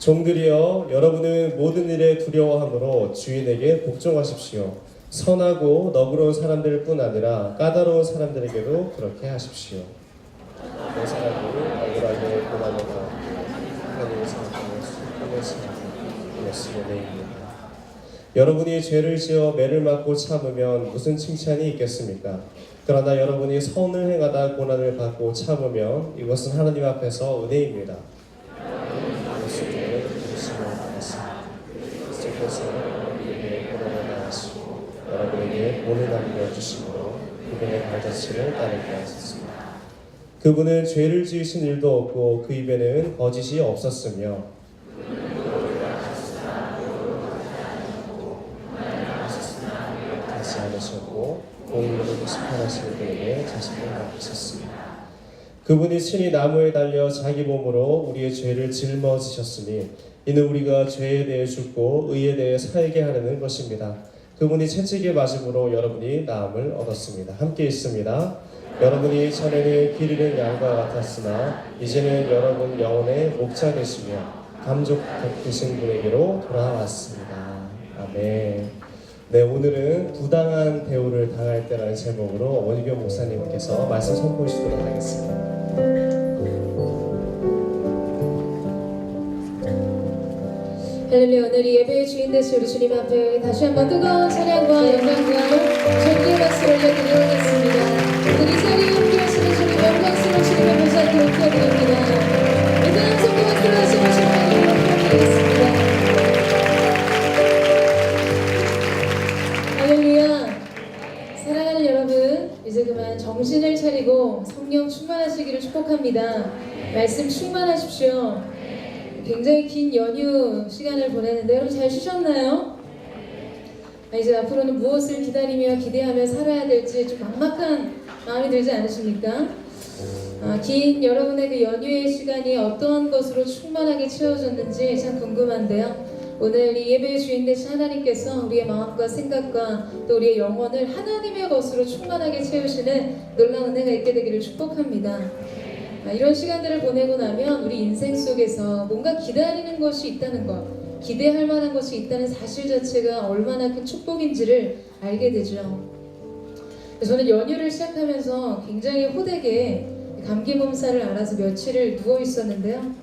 종들이여 여러분은 모든 일에 두려워함으로 주인에게 복종하십시오. 선하고 너그러운 사람들뿐 아니라 까다로운 사람들에게도 그렇게 하십시오. 내 사람이 억울하게 고난하다 하나님의 사랑을 수고하면서 예수의 내입니다. 여러분이 죄를 지어 매를 맞고 참으면 무슨 칭찬이 있겠습니까? 그러나 여러분이 선을 행하다 고난을 받고 참으면 이것은 하나님 앞에서 은혜입니다. 예수님을 부르심을 받았습니다. 그리스도께서 우리에게 고난을 당하시고 여러분에게 본을 남겨주심으로 그분의 발자취를 따르게 하셨습니다. 그분은 죄를 지으신 일도 없고 그 입에는 거짓이 없었으며 하지 않으셨고 공의로 심판하시는 분에게 자신을 맡기셨습니다. 그분이 친히 나무에 달려 자기 몸으로 우리의 죄를 짊어지셨으니 이는 우리가 죄에 대해 죽고 의에 대해 살게 하려는 것입니다. 그분이 채찍에 맞음으로 여러분이 나음을 얻었습니다. 함께 읽습니다. 여러분이 전에는 길 잃은 양과 같았으나 이제는 여러분 영혼의 목자 되시며 감족 되신 분에게로 돌아왔습니다. 아멘. 네, 오늘은 부당한 대우를 당할 때라는 제목으로 원희교 목사님께서 말씀 선포하시도록 하겠습니다. 할렐루야. 오늘 이 예배의 주인 되신 우리 주님 앞에 다시 한번 뜨거운 찬양과 영광과 존귀의 박수를 올려드리겠습니다. 오늘 이 자리에 함께 하시는 주님 영광스러운 주님의 모습을 높여드립니다. 일단 성도 박수를 하시고 주님의 이름으로 부탁드리겠습니다. 할렐루야. 사랑하는 여러분, 이제 그만 정신을 차리고 성령 충만하시기를 축복합니다. 말씀 충만하십시오. 굉장히 긴 연휴 시간을 보내는데 여러분 잘 쉬셨나요? 이제 앞으로는 무엇을 기다리며 기대하며 살아야 될지 좀 막막한 마음이 들지 않으십니까? 긴 여러분의 그 연휴의 시간이 어떠한 것으로 충만하게 채워졌는지 참 궁금한데요. 오늘 이 예배의 주인 되신 하나님께서 우리의 마음과 생각과 또 우리의 영혼을 하나님의 것으로 충만하게 채우시는 놀라운 은혜가 있게 되기를 축복합니다. 이런 시간들을 보내고 나면 우리 인생 속에서 뭔가 기다리는 것이 있다는 것, 기대할 만한 것이 있다는 사실 자체가 얼마나 큰 축복인지를 알게 되죠. 저는 연휴를 시작하면서 굉장히 호되게 감기 몸살을 앓아서 며칠을 누워 있었는데요.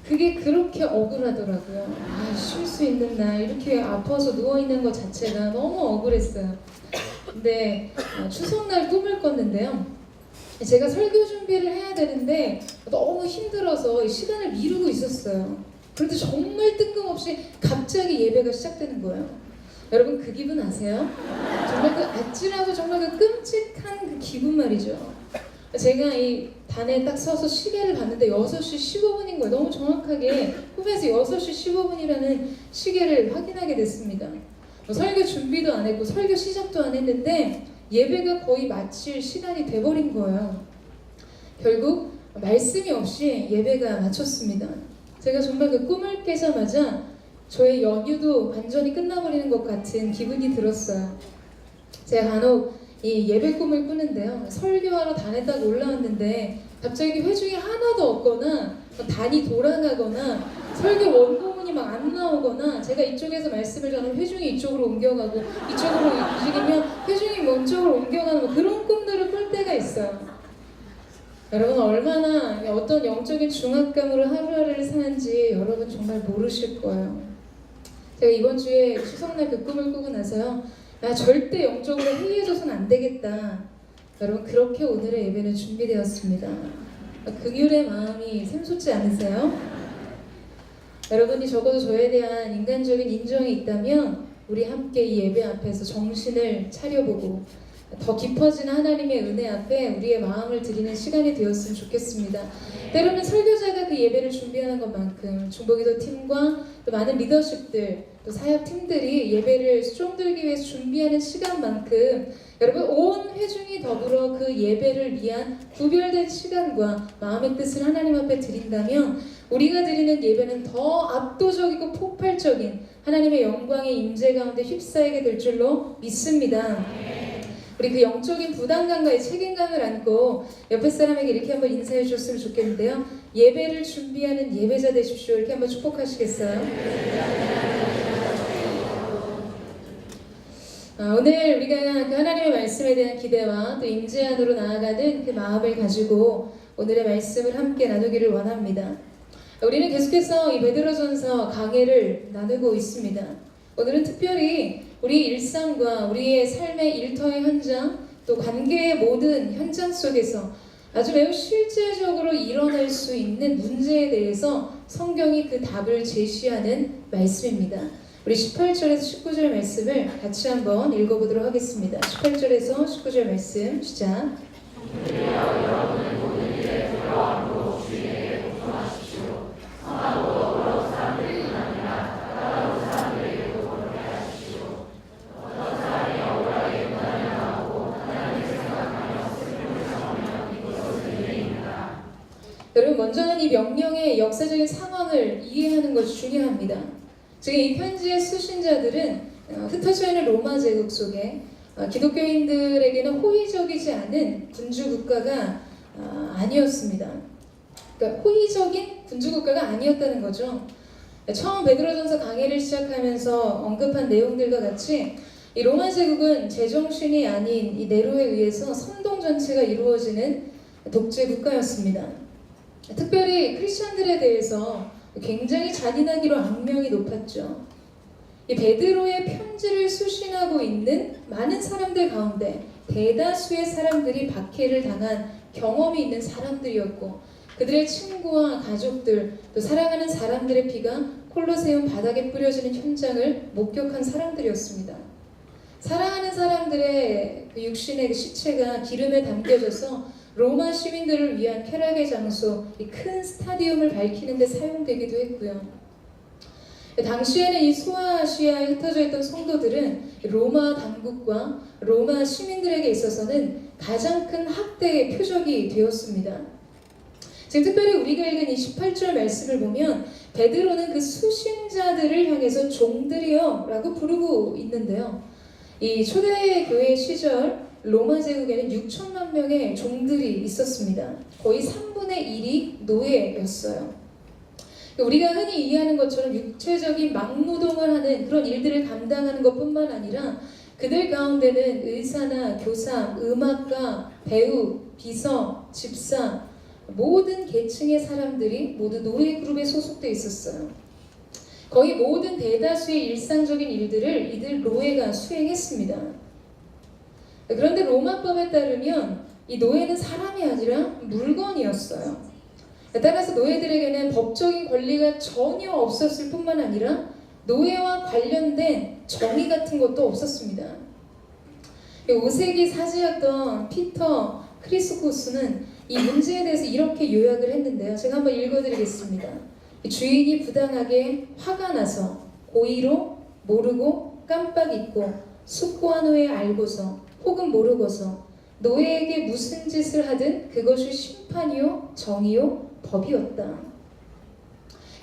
그게 그렇게 억울하더라고요. 쉴 수 있는 날 이렇게 아파서 누워 있는 것 자체가 너무 억울했어요. 근데 추석날 꿈을 꿨는데요. 제가 설교 준비를 해야 되는데 너무 힘들어서 시간을 미루고 있었어요. 그런데 정말 뜬금없이 갑자기 예배가 시작되는 거예요. 여러분 그 기분 아세요? 정말 그 아찔하고 정말 그 끔찍한 그 기분 말이죠. 제가 이 단에 딱 서서 시계를 봤는데 6시 15분인 거예요. 너무 정확하게 꿈에서 6시 15분이라는 시계를 확인하게 됐습니다. 설교 준비도 안 했고 설교 시작도 안 했는데 예배가 거의 마칠 시간이 돼버린 거예요. 결국 말씀이 없이 예배가 마쳤습니다. 제가 정말 그 꿈을 깨자마자 저의 연휴도 완전히 끝나버리는 것 같은 기분이 들었어요. 제가 간혹 이 예배 꿈을 꾸는데요. 설교하러 단에 딱 올라왔는데 갑자기 회중이 하나도 없거나 단이 돌아가거나 설교 원고문이 막 안 나오거나 제가 이쪽에서 말씀을 전하면 회중이 이쪽으로 옮겨가고 이쪽으로 움직이면 회중이 뭐 이쪽으로 옮겨가는 뭐 그런 꿈들을 꿀 때가 있어요. 여러분 얼마나 어떤 영적인 중압감으로 하루하루를 사는지 여러분 정말 모르실 거예요. 제가 이번 주에 추석날 그 꿈을 꾸고 나서요. 나 절대 영적으로 해이해져서는 안 되겠다. 여러분 그렇게 오늘의 예배는 준비되었습니다. 긍휼의 마음이 샘솟지 않으세요? 여러분이 적어도 저에 대한 인간적인 인정이 있다면 우리 함께 이 예배 앞에서 정신을 차려보고 더 깊어진 하나님의 은혜 앞에 우리의 마음을 드리는 시간이 되었으면 좋겠습니다. 때로는 설교자가 그 예배를 준비하는 것만큼 중보기도 팀과 또 많은 리더십들 또 사역팀들이 예배를 수종들기 위해서 준비하는 시간만큼 여러분 온 회중이 더불어 그 예배를 위한 구별된 시간과 마음의 뜻을 하나님 앞에 드린다면 우리가 드리는 예배는 더 압도적이고 폭발적인 하나님의 영광의 임재 가운데 휩싸이게 될 줄로 믿습니다. 우리 그 영적인 부담감과의 책임감을 안고 옆에 사람에게 이렇게 한번 인사해 주셨으면 좋겠는데요. 예배를 준비하는 예배자 되십시오. 이렇게 한번 축복하시겠어요? 오늘 우리가 그 하나님의 말씀에 대한 기대와 또 임재 안으로 나아가는 그 마음을 가지고 오늘의 말씀을 함께 나누기를 원합니다. 우리는 계속해서 이 베드로전서 강해를 나누고 있습니다. 오늘은 특별히 우리 일상과 우리의 삶의 일터의 현장, 또 관계의 모든 현장 속에서 아주 매우 실제적으로 일어날 수 있는 문제에 대해서 성경이 그 답을 제시하는 말씀입니다. 우리 18절에서 19절 말씀을 같이 한번 읽어보도록 하겠습니다. 18절에서 19절 말씀 시작. 여러분, 먼저는 이 명령의 역사적인 상황을 이해하는 것이 중요합니다. 지금 이 편지의 수신자들은 흩어져 있는 로마 제국 속에 기독교인들에게는 호의적이지 않은 군주 국가가 아니었습니다. 그러니까 호의적인 군주 국가가 아니었다는 거죠. 처음 베드로전서 강해를 시작하면서 언급한 내용들과 같이 이 로마 제국은 제정신이 아닌 이 네로에 의해서 선동 전체가 이루어지는 독재 국가였습니다. 특별히 크리스천들에 대해서 굉장히 잔인하기로 악명이 높았죠. 이 베드로의 편지를 수신하고 있는 많은 사람들 가운데 대다수의 사람들이 박해를 당한 경험이 있는 사람들이었고, 그들의 친구와 가족들, 또 사랑하는 사람들의 피가 콜로세움 바닥에 뿌려지는 현장을 목격한 사람들이었습니다. 사랑하는 사람들의 그 육신의 그 시체가 기름에 담겨져서 로마 시민들을 위한 쾌락의 장소, 이 큰 스타디움을 밝히는 데 사용되기도 했고요. 당시에는 이 소아시아에 흩어져 있던 성도들은 로마 당국과 로마 시민들에게 있어서는 가장 큰 학대의 표적이 되었습니다. 지금 특별히 우리가 읽은 이 18절 말씀을 보면 베드로는 그 수신자들을 향해서 종들이여 라고 부르고 있는데요. 이 초대교회 시절 로마 제국에는 6천만 명의 종들이 있었습니다. 거의 3분의 1이 노예였어요. 우리가 흔히 이해하는 것처럼 육체적인 막노동을 하는 그런 일들을 감당하는 것뿐만 아니라 그들 가운데는 의사나 교사, 음악가, 배우, 비서, 집사, 모든 계층의 사람들이 모두 노예 그룹에 소속돼 있었어요. 거의 모든 대다수의 일상적인 일들을 이들 노예가 수행했습니다. 그런데 로마법에 따르면 이 노예는 사람이 아니라 물건이었어요. 따라서 노예들에게는 법적인 권리가 전혀 없었을 뿐만 아니라 노예와 관련된 정의 같은 것도 없었습니다. 5세기 사제였던 피터 크리스코스는 이 문제에 대해서 이렇게 요약을 했는데요. 제가 한번 읽어드리겠습니다. 주인이 부당하게 화가 나서 고의로 모르고 깜빡 잊고 숙고한 후에 알고서 혹은 모르고서 노예에게 무슨 짓을 하든 그것이 심판이요 정의요 법이었다.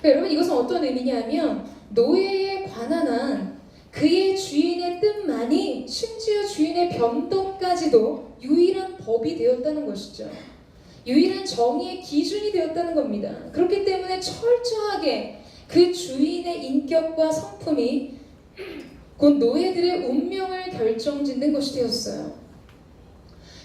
그러니까 여러분, 이것은 어떤 의미냐면 노예에 관한 한 그의 주인의 뜻만이 심지어 주인의 변덕까지도 유일한 법이 되었다는 것이죠. 유일한 정의의 기준이 되었다는 겁니다. 그렇기 때문에 철저하게 그 주인의 인격과 성품이 곧 노예들의 운명을 결정짓는 것이 되었어요.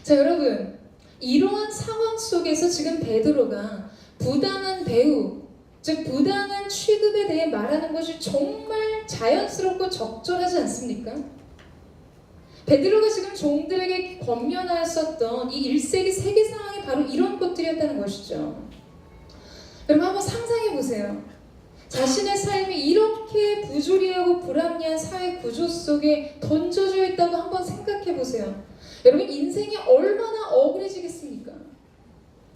자, 여러분, 이러한 상황 속에서 지금 베드로가 부당한 대우, 즉 부당한 취급에 대해 말하는 것이 정말 자연스럽고 적절하지 않습니까? 베드로가 지금 종들에게 권면하였었던 이 1세기 세계 상황이 바로 이런 것들이었다는 것이죠. 여러분, 한번 상상해 보세요. 자신의 삶이 이렇게 부조리하고 불합리한 사회 구조 속에 던져져 있다고 한번 생각해 보세요. 여러분, 인생이 얼마나 억울해지겠습니까?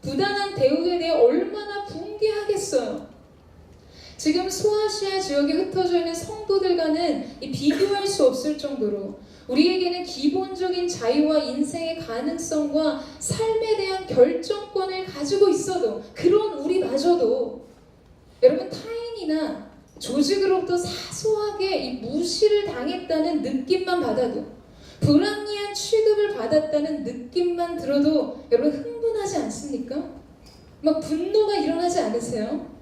부당한 대우에 대해 얼마나 붕괴하겠어요. 지금 소아시아 지역에 흩어져 있는 성도들과는 비교할 수 없을 정도로 우리에게는 기본적인 자유와 인생의 가능성과 삶에 대한 결정권을 가지고 있어도, 그런 우리마저도 여러분, 타인이나 조직으로부터 사소하게 이 무시를 당했다는 느낌만 받아도, 불합리한 취급을 받았다는 느낌만 들어도 여러분 흥분하지 않습니까? 막 분노가 일어나지 않으세요?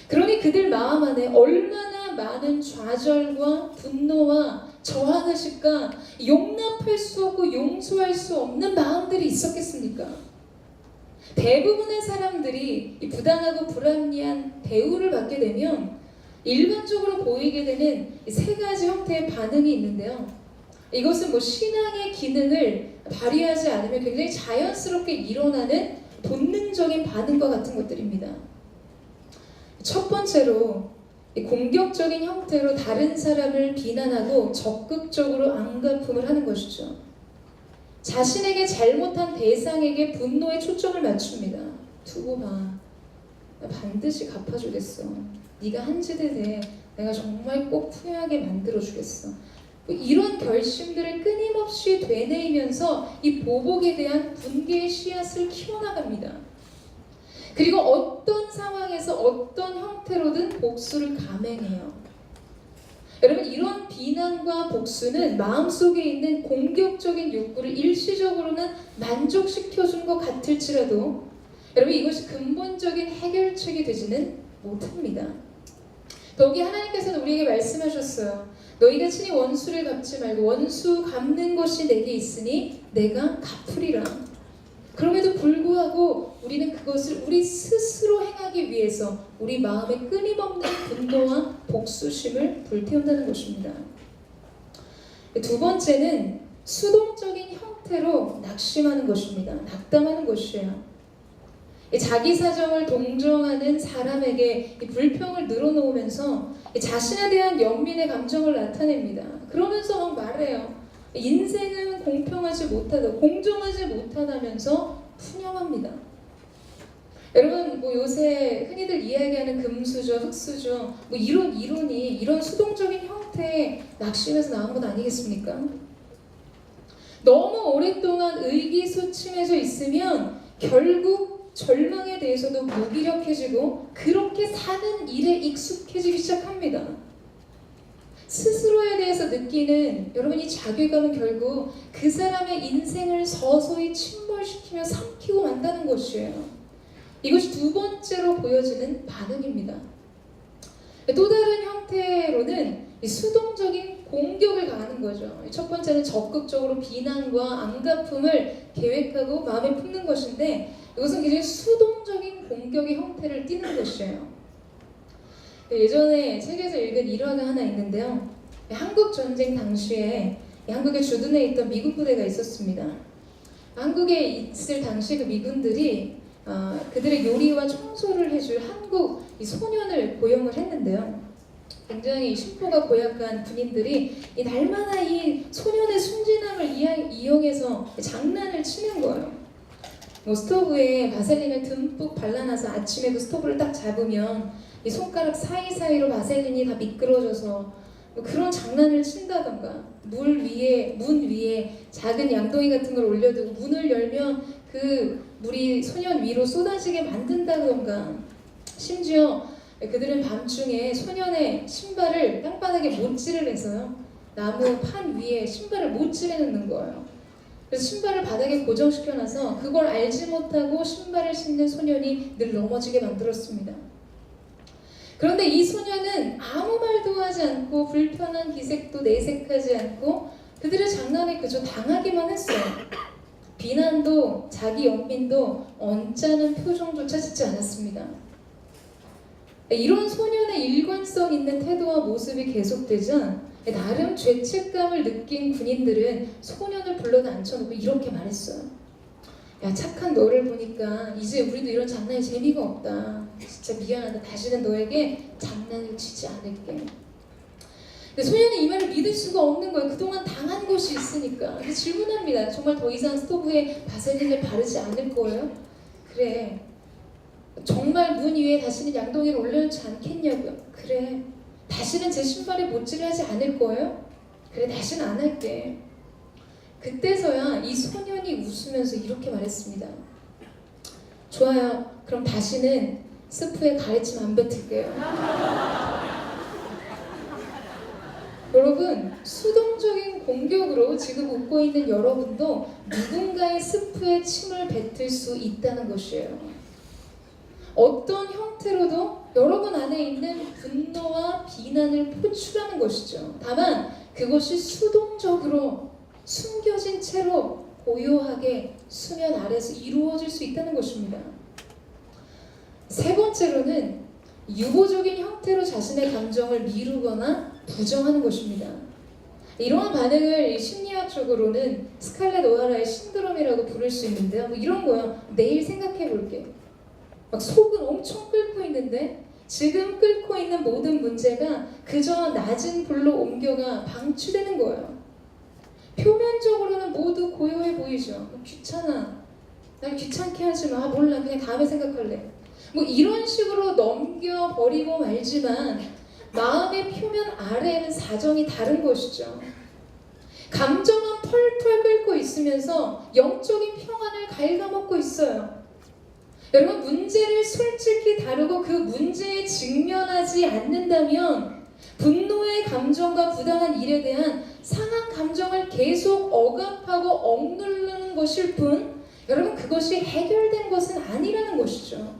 그러니 그들 마음 안에 얼마나 많은 좌절과 분노와 저항의식과 용납할 수 없고 용서할 수 없는 마음들이 있었겠습니까? 대부분의 사람들이 이 부당하고 불합리한 대우를 받게 되면 일반적으로 보이게 되는 이 세 가지 형태의 반응이 있는데요. 이것은 뭐 신앙의 기능을 발휘하지 않으면 굉장히 자연스럽게 일어나는 본능적인 반응과 같은 것들입니다. 첫 번째로 이 공격적인 형태로 다른 사람을 비난하고 적극적으로 안갚음을 하는 것이죠. 자신에게 잘못한 대상에게 분노의 초점을 맞춥니다. 두고 봐. 나 반드시 갚아주겠어. 네가 한 짓에 대해 내가 정말 꼭 후회하게 만들어주겠어. 이런 결심들을 끊임없이 되뇌이면서 이 보복에 대한 분개의 씨앗을 키워나갑니다. 그리고 어떤 상황에서 어떤 형태로든 복수를 감행해요. 여러분, 이런 비난과 복수는 마음속에 있는 공격적인 욕구를 일시적으로는 만족시켜준 것 같을지라도 여러분, 이것이 근본적인 해결책이 되지는 못합니다. 더욱이 하나님께서는 우리에게 말씀하셨어요. 너희가 친히 원수를 갚지 말고 원수 갚는 것이 내게 있으니 내가 갚으리라. 그럼에도 불구하고 우리는 그것을 우리 스스로 행하기 위해서 우리 마음에 끊임없는 분노와 복수심을 불태운다는 것입니다. 두 번째는 수동적인 형태로 낙심하는 것입니다. 낙담하는 것이에요. 자기 사정을 동정하는 사람에게 불평을 늘어놓으면서 자신에 대한 연민의 감정을 나타냅니다. 그러면서 막 말해요. 인생은 공평하지 못하다, 공정하지 못하다면서 푸념합니다. 여러분, 뭐 요새 흔히들 이야기하는 금수저, 흑수저, 뭐 이런 이론이 이런 수동적인 형태의 낙심에서 나온 것 아니겠습니까? 너무 오랫동안 의기소침해져 있으면 결국 절망에 대해서도 무기력해지고 그렇게 사는 일에 익숙해지기 시작합니다. 스스로에 대해서 느끼는 여러분이 자괴감은 결국 그 사람의 인생을 서서히 침몰시키며 삼키고 만다는 것이에요. 이것이 두 번째로 보여지는 반응입니다. 또 다른 형태로는 수동적인 공격을 가하는 거죠. 첫 번째는 적극적으로 비난과 안갚음을 계획하고 마음에 품는 것인데 이것은 굉장히 수동적인 공격의 형태를 띠는 것이에요. 예전에 책에서 읽은 일화가 하나 있는데요. 한국 전쟁 당시에 한국에 주둔해 있던 미군 부대가 있었습니다. 한국에 있을 당시 그 미군들이 그들의 요리와 청소를 해줄 한국 소년을 고용을 했는데요. 굉장히 심보가 고약한 군인들이 날마다 이 소년의 순진함을 이용해서 장난을 치는 거예요. 뭐 스토브에 바셀린을 듬뿍 발라놔서 아침에 그 스토브를 딱 잡으면 이 손가락 사이사이로 바셀린이 다 미끄러져서 뭐 그런 장난을 친다던가, 문 위에 작은 양동이 같은 걸 올려두고 문을 열면 그 물이 소년 위로 쏟아지게 만든다던가, 심지어 그들은 밤중에 소년의 신발을 땅바닥에 못질을 해서요, 나무 판 위에 신발을 못질해 놓는 거예요. 그래서 신발을 바닥에 고정시켜놔서 그걸 알지 못하고 신발을 신는 소년이 늘 넘어지게 만들었습니다. 그런데 이 소년은 아무 말도 하지 않고 불편한 기색도 내색하지 않고 그들의 장난에 그저 당하기만 했어요. 비난도 자기 연민도 언짢은 표정조차 짓지 않았습니다. 이런 소년의 일관성 있는 태도와 모습이 계속되자 나름 죄책감을 느낀 군인들은 소년을 불러다 앉혀놓고 이렇게 말했어요. 야, 착한 너를 보니까 이제 우리도 이런 장난이 재미가 없다. 진짜 미안하다. 다시는 너에게 장난을 치지 않을게. 근데 소년이 이 말을 믿을 수가 없는 거예요. 그동안 당한 것이 있으니까. 근데 질문합니다. 정말 더 이상 스토브에 바셀린을 바르지 않을 거예요? 그래. 정말 문 위에 다시는 양동이를 올려놓지 않겠냐고요? 그래. 다시는 제 신발에 못질을 하지 않을 거예요? 그래, 다시는 안 할게. 그때서야 이 소년이 웃으면서 이렇게 말했습니다. 좋아요. 그럼 다시는 스프에 가래침 안 뱉을게요. 여러분, 수동적인 공격으로 지금 웃고 있는 여러분도 누군가의 스프에 침을 뱉을 수 있다는 것이에요. 어떤 형태로도 여러분 안에 있는 분노와 비난을 표출하는 것이죠. 다만 그것이 수동적으로 숨겨진 채로 고요하게 수면 아래서 이루어질 수 있다는 것입니다. 세 번째로는 유보적인 형태로 자신의 감정을 미루거나 부정하는 것입니다. 이러한 반응을 심리학적으로는 스칼렛 오하라의 신드롬이라고 부를 수 있는데요. 뭐 이런 거요. 내일 생각해 볼게. 막 속은 엄청 끓고 있는데 지금 끓고 있는 모든 문제가 그저 낮은 불로 옮겨가 방치되는 거예요. 표면적으로는 모두 고요해 보이죠. 귀찮아. 날 귀찮게 하지 마. 몰라. 그냥 다음에 생각할래. 뭐 이런 식으로 넘겨버리고 말지만 마음의 표면 아래에는 사정이 다른 것이죠. 감정은 펄펄 끓고 있으면서 영적인 평안을 갉아먹고 있어요. 여러분, 문제를 솔직히 다루고 그 문제에 직면하지 않는다면 분노의 감정과 부당한 일에 대한 상한 감정을 계속 억압하고 억누르는 것일 뿐 여러분, 그것이 해결된 것은 아니라는 것이죠.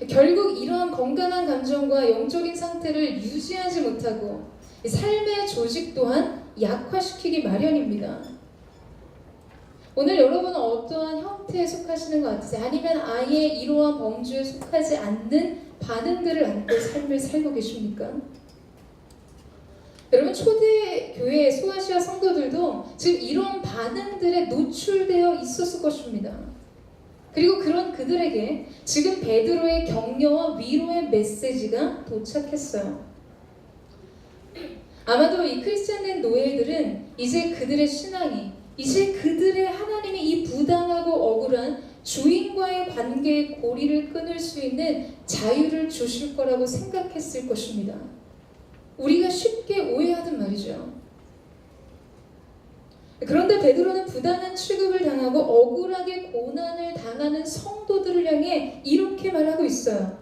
결국 이러한 건강한 감정과 영적인 상태를 유지하지 못하고 삶의 조직 또한 약화시키기 마련입니다. 오늘 여러분은 어떠한 형태에 속하시는 것 같으세요? 아니면 아예 이러한 범주에 속하지 않는 반응들을 안고 삶을 살고 계십니까? 여러분, 초대교회 소아시아 성도들도 지금 이런 반응들에 노출되어 있었을 것입니다. 그리고 그런 그들에게 지금 베드로의 격려와 위로의 메시지가 도착했어요. 아마도 이 크리스찬된 노예들은 이제 그들의 신앙이, 이제 그들의 하나님이 이 부당하고 억울한 주인과의 관계의 고리를 끊을 수 있는 자유를 주실 거라고 생각했을 것입니다. 우리가 쉽게 오해하던 말이죠. 그런데 베드로는 부당한 취급을 당하고 억울하게 고난을 당하는 성도들을 향해 이렇게 말하고 있어요.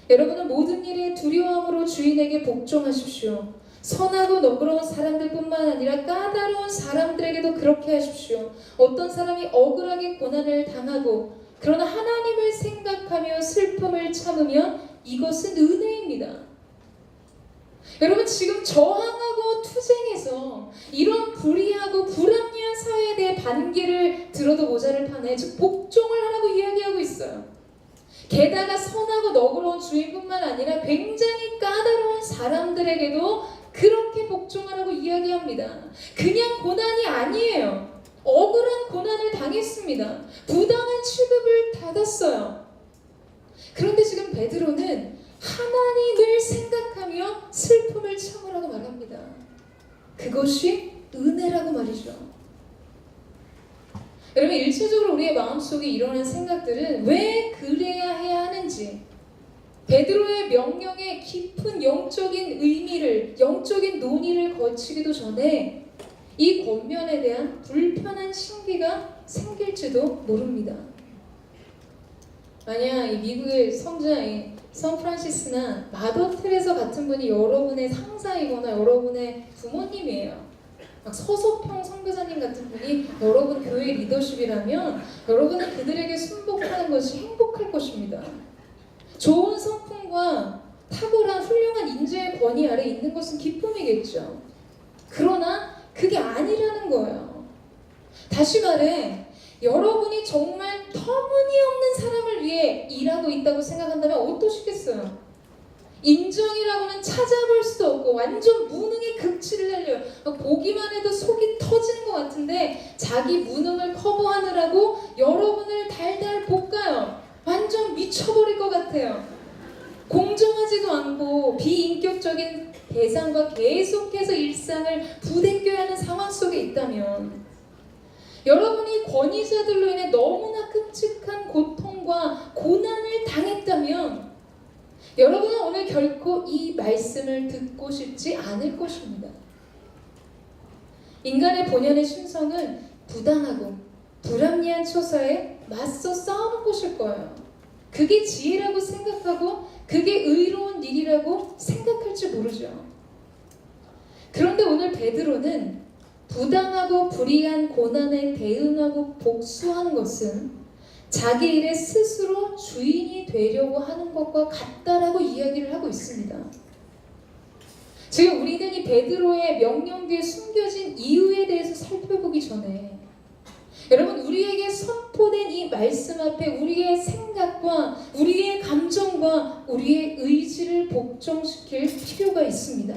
여러분은 모든 일에 두려움으로 주인에게 복종하십시오. 선하고 너그러운 사람들뿐만 아니라 까다로운 사람들에게도 그렇게 하십시오. 어떤 사람이 억울하게 고난을 당하고 그러나 하나님을 생각하며 슬픔을 참으면 이것은 은혜입니다. 여러분, 지금 저항하고 투쟁해서 이런 불의하고 불합리한 사회에 대해 반기를 들어도 모자를 파네. 즉 복종을 하라고 이야기하고 있어요. 게다가 선하고 너그러운 주인뿐만 아니라 굉장히 까다로운 사람들에게도 그렇게 복종하라고 이야기합니다. 그냥 고난이 아니에요. 억울한 고난을 당했습니다. 부당한 취급을 받았어요. 그런데 지금 베드로는 하나님을 생각하며 슬픔을 참으라고 말합니다. 그것이 은혜라고 말이죠. 여러분, 일차적으로 우리의 마음속에 일어난 생각들은 왜 그래야 해야 하는지, 베드로의 명령에 깊은 영적인 의미를, 영적인 논의를 거치기도 전에 이 권면에 대한 불편한 신비가 생길지도 모릅니다. 만약 이 미국의 성자인 샌프란시스나 마더 테레사 같은 분이 여러분의 상사이거나 여러분의 부모님이에요. 막 서소평 선교사님 같은 분이 여러분 교회 리더십이라면 여러분은 그들에게 순복하는 것이 행복할 것입니다. 좋은 성품과 탁월한 훌륭한 인재의 권위 아래 있는 것은 기쁨이겠죠. 그러나 그게 아니라는 거예요. 다시 말해, 여러분이 정말 터무니없는 사람을 위해 일하고 있다고 생각한다면 어떠시겠어요? 인정이라고는 찾아볼 수도 없고 완전 무능의 극치를 날려요. 보기만 해도 속이 터지는 것 같은데 자기 무능을 커버하느라고 여러분을 달달 볶아요. 완전 미쳐버릴 것 같아요. 공정하지도 않고 비인격적인 대상과 계속해서 일상을 부대껴야 하는 상황 속에 있다면, 여러분이 권위자들로 인해 너무나 끔찍한 고통과 고난을 당했다면 여러분은 오늘 결코 이 말씀을 듣고 싶지 않을 것입니다. 인간의 본연의 심성은 부당하고 불합리한 처사에 맞서 싸우는 것일 거예요. 그게 지혜라고 생각하고 그게 의로운 일이라고 생각할지 모르죠. 그런데 오늘 베드로는 부당하고 불이한 고난에 대응하고 복수하는 것은 자기 일에 스스로 주인이 되려고 하는 것과 같다라고 이야기를 하고 있습니다. 지금 우리는 이 베드로의 명령 뒤에 숨겨진 이유에 대해서 살펴보기 전에 여러분, 우리에게 선포된 이 말씀 앞에 우리의 생각과 우리의 감정과 우리의 의지를 복종시킬 필요가 있습니다.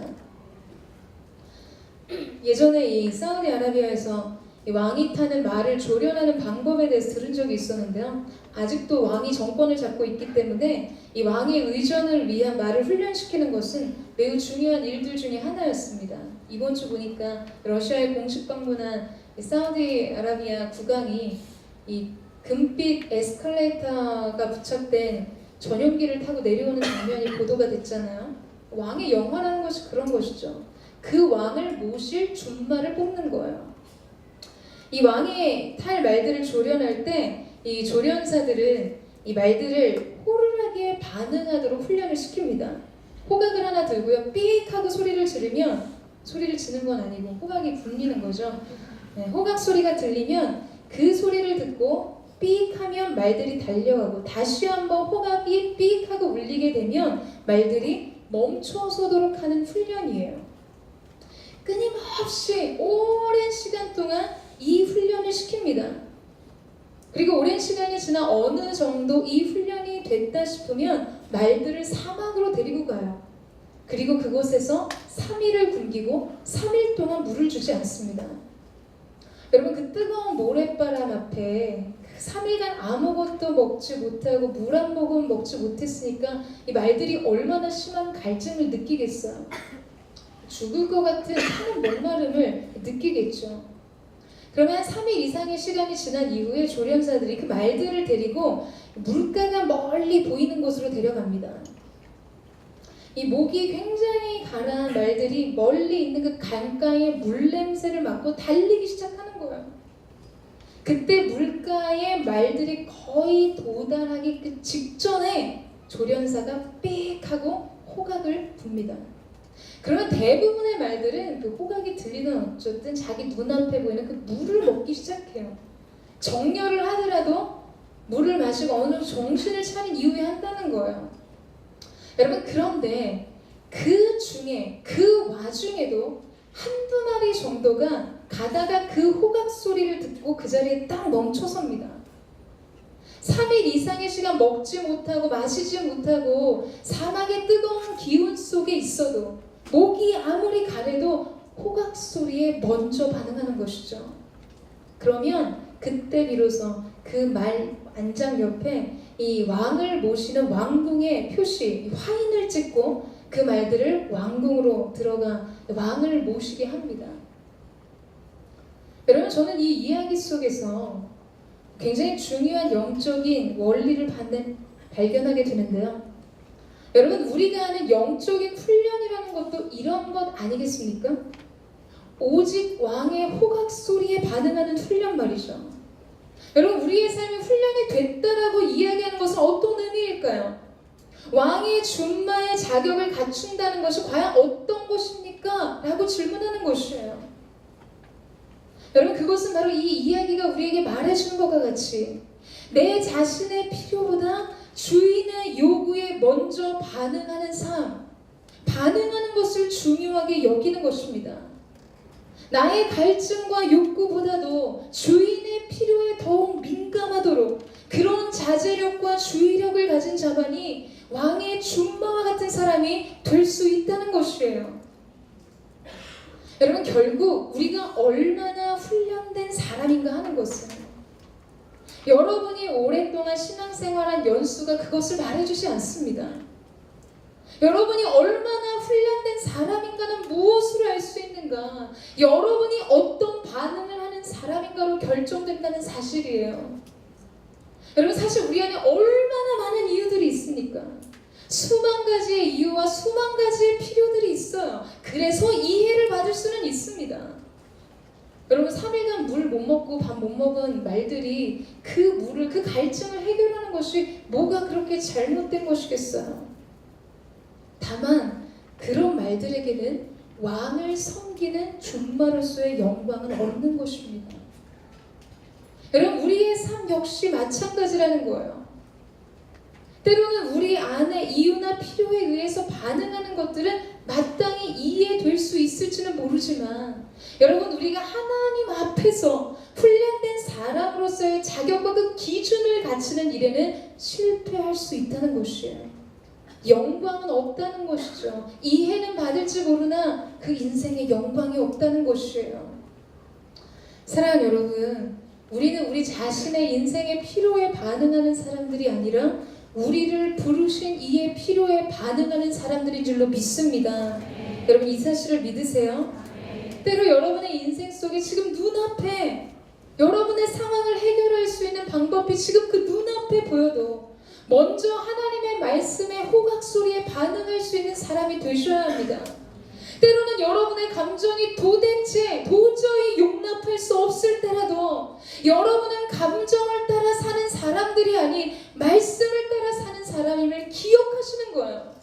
예전에 이 사우디아라비아에서 이 왕이 타는 말을 조련하는 방법에 대해서 들은 적이 있었는데요. 아직도 왕이 정권을 잡고 있기 때문에 이 왕의 의전을 위한 말을 훈련시키는 것은 매우 중요한 일들 중에 하나였습니다. 이번 주 보니까 러시아에 공식 방문한 이 사우디아라비아 국왕이 이 금빛 에스컬레이터가 부착된 전용기를 타고 내려오는 장면이 보도가 됐잖아요. 왕의 영화라는 것이 그런 것이죠. 그 왕을 모실 준말을 뽑는 거예요. 이 왕이 탈 말들을 조련할 때 이 조련사들은 이 말들을 호루라기에 반응하도록 훈련을 시킵니다. 호각을 하나 들고요. 삑 하고 소리를 지르면, 소리를 지는 건 아니고 호각이 불리는 거죠. 네, 호각 소리가 들리면 그 소리를 듣고 삑 하면 말들이 달려가고, 다시 한번 호각이 삑 하고 울리게 되면 말들이 멈춰서도록 하는 훈련이에요. 끊임없이 오랜 시간 동안 이 훈련을 시킵니다. 그리고 오랜 시간이 지나 어느 정도 이 훈련이 됐다 싶으면 말들을 사막으로 데리고 가요. 그리고 그곳에서 3일을 굶기고 3일 동안 물을 주지 않습니다. 여러분, 그 뜨거운 모래바람 앞에 3일간 아무것도 먹지 못하고 물 한 모금 먹지 못했으니까 이 말들이 얼마나 심한 갈증을 느끼겠어요. 죽을 것 같은 타는 목마름을 느끼겠죠. 그러면 한 3일 이상의 시간이 지난 이후에 조련사들이 그 말들을 데리고 물가가 멀리 보이는 곳으로 데려갑니다. 이 목이 굉장히 가라한 말들이 멀리 있는 그 강가의 물 냄새를 맡고 달리기 시작하는 거예요. 그때 물가에 말들이 거의 도달하기 그 직전에 조련사가 삑 하고 호각을 붑니다. 그러면 대부분의 말들은 그 호각이 들리든 어쨌든 자기 눈앞에 보이는 그 물을 먹기 시작해요. 정렬을 하더라도 물을 마시고 어느 정도 정신을 차린 이후에 한다는 거예요. 여러분, 그런데 그 와중에도 한두 마리 정도가 가다가 그 호각 소리를 듣고 그 자리에 딱 멈춰섭니다. 3일 이상의 시간 먹지 못하고 마시지 못하고 사막의 뜨거운 기운 속에 있어도 목이 아무리 가래도 호각 소리에 먼저 반응하는 것이죠. 그러면 그때 비로소 그 말 안장 옆에 이 왕을 모시는 왕궁의 표시, 화인을 찍고 그 말들을 왕궁으로 들어가 왕을 모시게 합니다. 여러분, 저는 이 이야기 속에서 굉장히 중요한 영적인 원리를 발견하게 되는데요. 여러분, 우리가 하는 영적인 훈련이라는 것도 이런 것 아니겠습니까? 오직 왕의 호각 소리에 반응하는 훈련 말이죠. 여러분, 우리의 삶이 훈련이 됐다라고 이야기하는 것은 어떤 의미일까요? 왕의 준마의 자격을 갖춘다는 것이 과연 어떤 것입니까? 라고 질문하는 것이에요. 여러분, 그것은 바로 이 이야기가 우리에게 말해주는 것과 같이 내 자신의 필요보다 주인의 요구에 먼저 반응하는 삶, 반응하는 것을 중요하게 여기는 것입니다. 나의 갈증과 욕구보다도 주인의 필요에 더욱 민감하도록 그런 자제력과 주의력을 가진 자만이 왕의 준마와 같은 사람이 될 수 있다는 것이에요. 여러분, 결국 우리가 얼마나 훈련된 사람인가 하는 것은 여러분이 오랫동안 신앙생활한 연수가 그것을 말해주지 않습니다. 여러분이 얼마나 훈련된 사람인가는 무엇으로 알 수 있는가? 여러분이 어떤 반응을 하는 사람인가로 결정된다는 사실이에요. 여러분, 사실 우리 안에 얼마나 많은 이유들이 있습니까? 수만 가지의 이유와 수만 가지의 필요들이 있어요. 그래서 이해를 받을 수는 있습니다. 여러분, 3일간 물 못 먹고 밥 못 먹은 말들이 그 물을, 그 갈증을 해결하는 것이 뭐가 그렇게 잘못된 것이겠어요? 다만 그런 말들에게는 왕을 섬기는 준마로서의 영광은 없는 것입니다. 여러분, 우리의 삶 역시 마찬가지라는 거예요. 때로는 우리 안에 이유나 필요에 의해서 반응하는 것들은 마땅히 이해될 수 있을지는 모르지만, 여러분, 우리가 하나님 앞에서 훈련된 사람으로서의 자격과 그 기준을 갖추는 일에는 실패할 수 있다는 것이에요. 영광은 없다는 것이죠. 이해는 받을지 모르나 그 인생에 영광이 없다는 것이에요. 사랑하는 여러분, 우리는 우리 자신의 인생의 필요에 반응하는 사람들이 아니라 우리를 부르신 이의 필요에 반응하는 사람들인 줄로 믿습니다. 여러분, 이 사실을 믿으세요? 때로 여러분의 인생 속에 지금 눈앞에 여러분의 상황을 해결할 수 있는 방법이 지금 그 눈앞에 보여도 먼저 하나님의 말씀에 호각소리에 반응할 수 있는 사람이 되셔야 합니다. 때로는 여러분의 감정이 도저히 용납할 수 없을 때라도 여러분은 감정을 따라 사는 사람들이 아닌 말씀을 따라 사는 사람임을 기억하시는 거예요.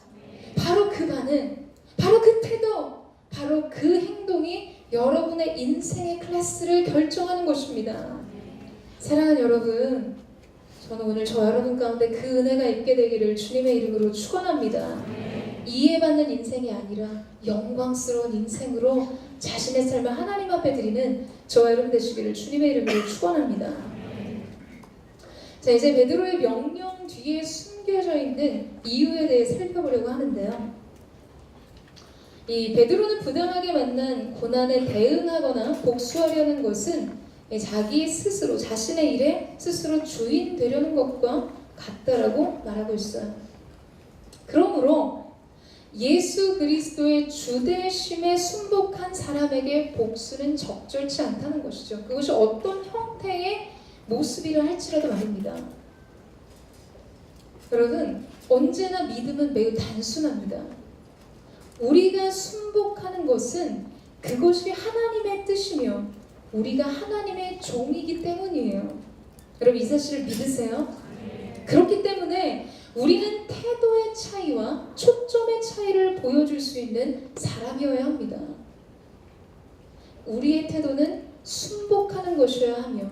바로 그 반응, 바로 그 태도, 바로 그 행동이 여러분의 인생의 클래스를 결정하는 것입니다. 사랑하는 여러분, 저는 오늘 저 여러분 가운데 그 은혜가 있게 되기를 주님의 이름으로 축원합니다. 이해받는 인생이 아니라 영광스러운 인생으로 자신의 삶을 하나님 앞에 드리는 저와 여러분 되시기를 주님의 이름으로 축원합니다. 자, 이제 베드로의 명령 뒤에 숨겨져 있는 이유에 대해 살펴보려고 하는데요. 이 베드로는 부당하게 만난 고난에 대응하거나 복수하려는 것은 자기 스스로, 자신의 일에 스스로 주인 되려는 것과 같다라고 말하고 있어요. 그러므로 예수 그리스도의 주대심에 순복한 사람에게 복수는 적절치 않다는 것이죠. 그것이 어떤 형태의 모습이라 할지라도 말입니다. 여러분, 언제나 믿음은 매우 단순합니다. 우리가 순복하는 것은 그것이 하나님의 뜻이며 우리가 하나님의 종이기 때문이에요. 여러분, 이 사실을 믿으세요? 그렇기 때문에 우리는 태도의 차이와 초점의 차이를 보여줄 수 있는 사람이어야 합니다. 우리의 태도는 순복하는 것이어야 하며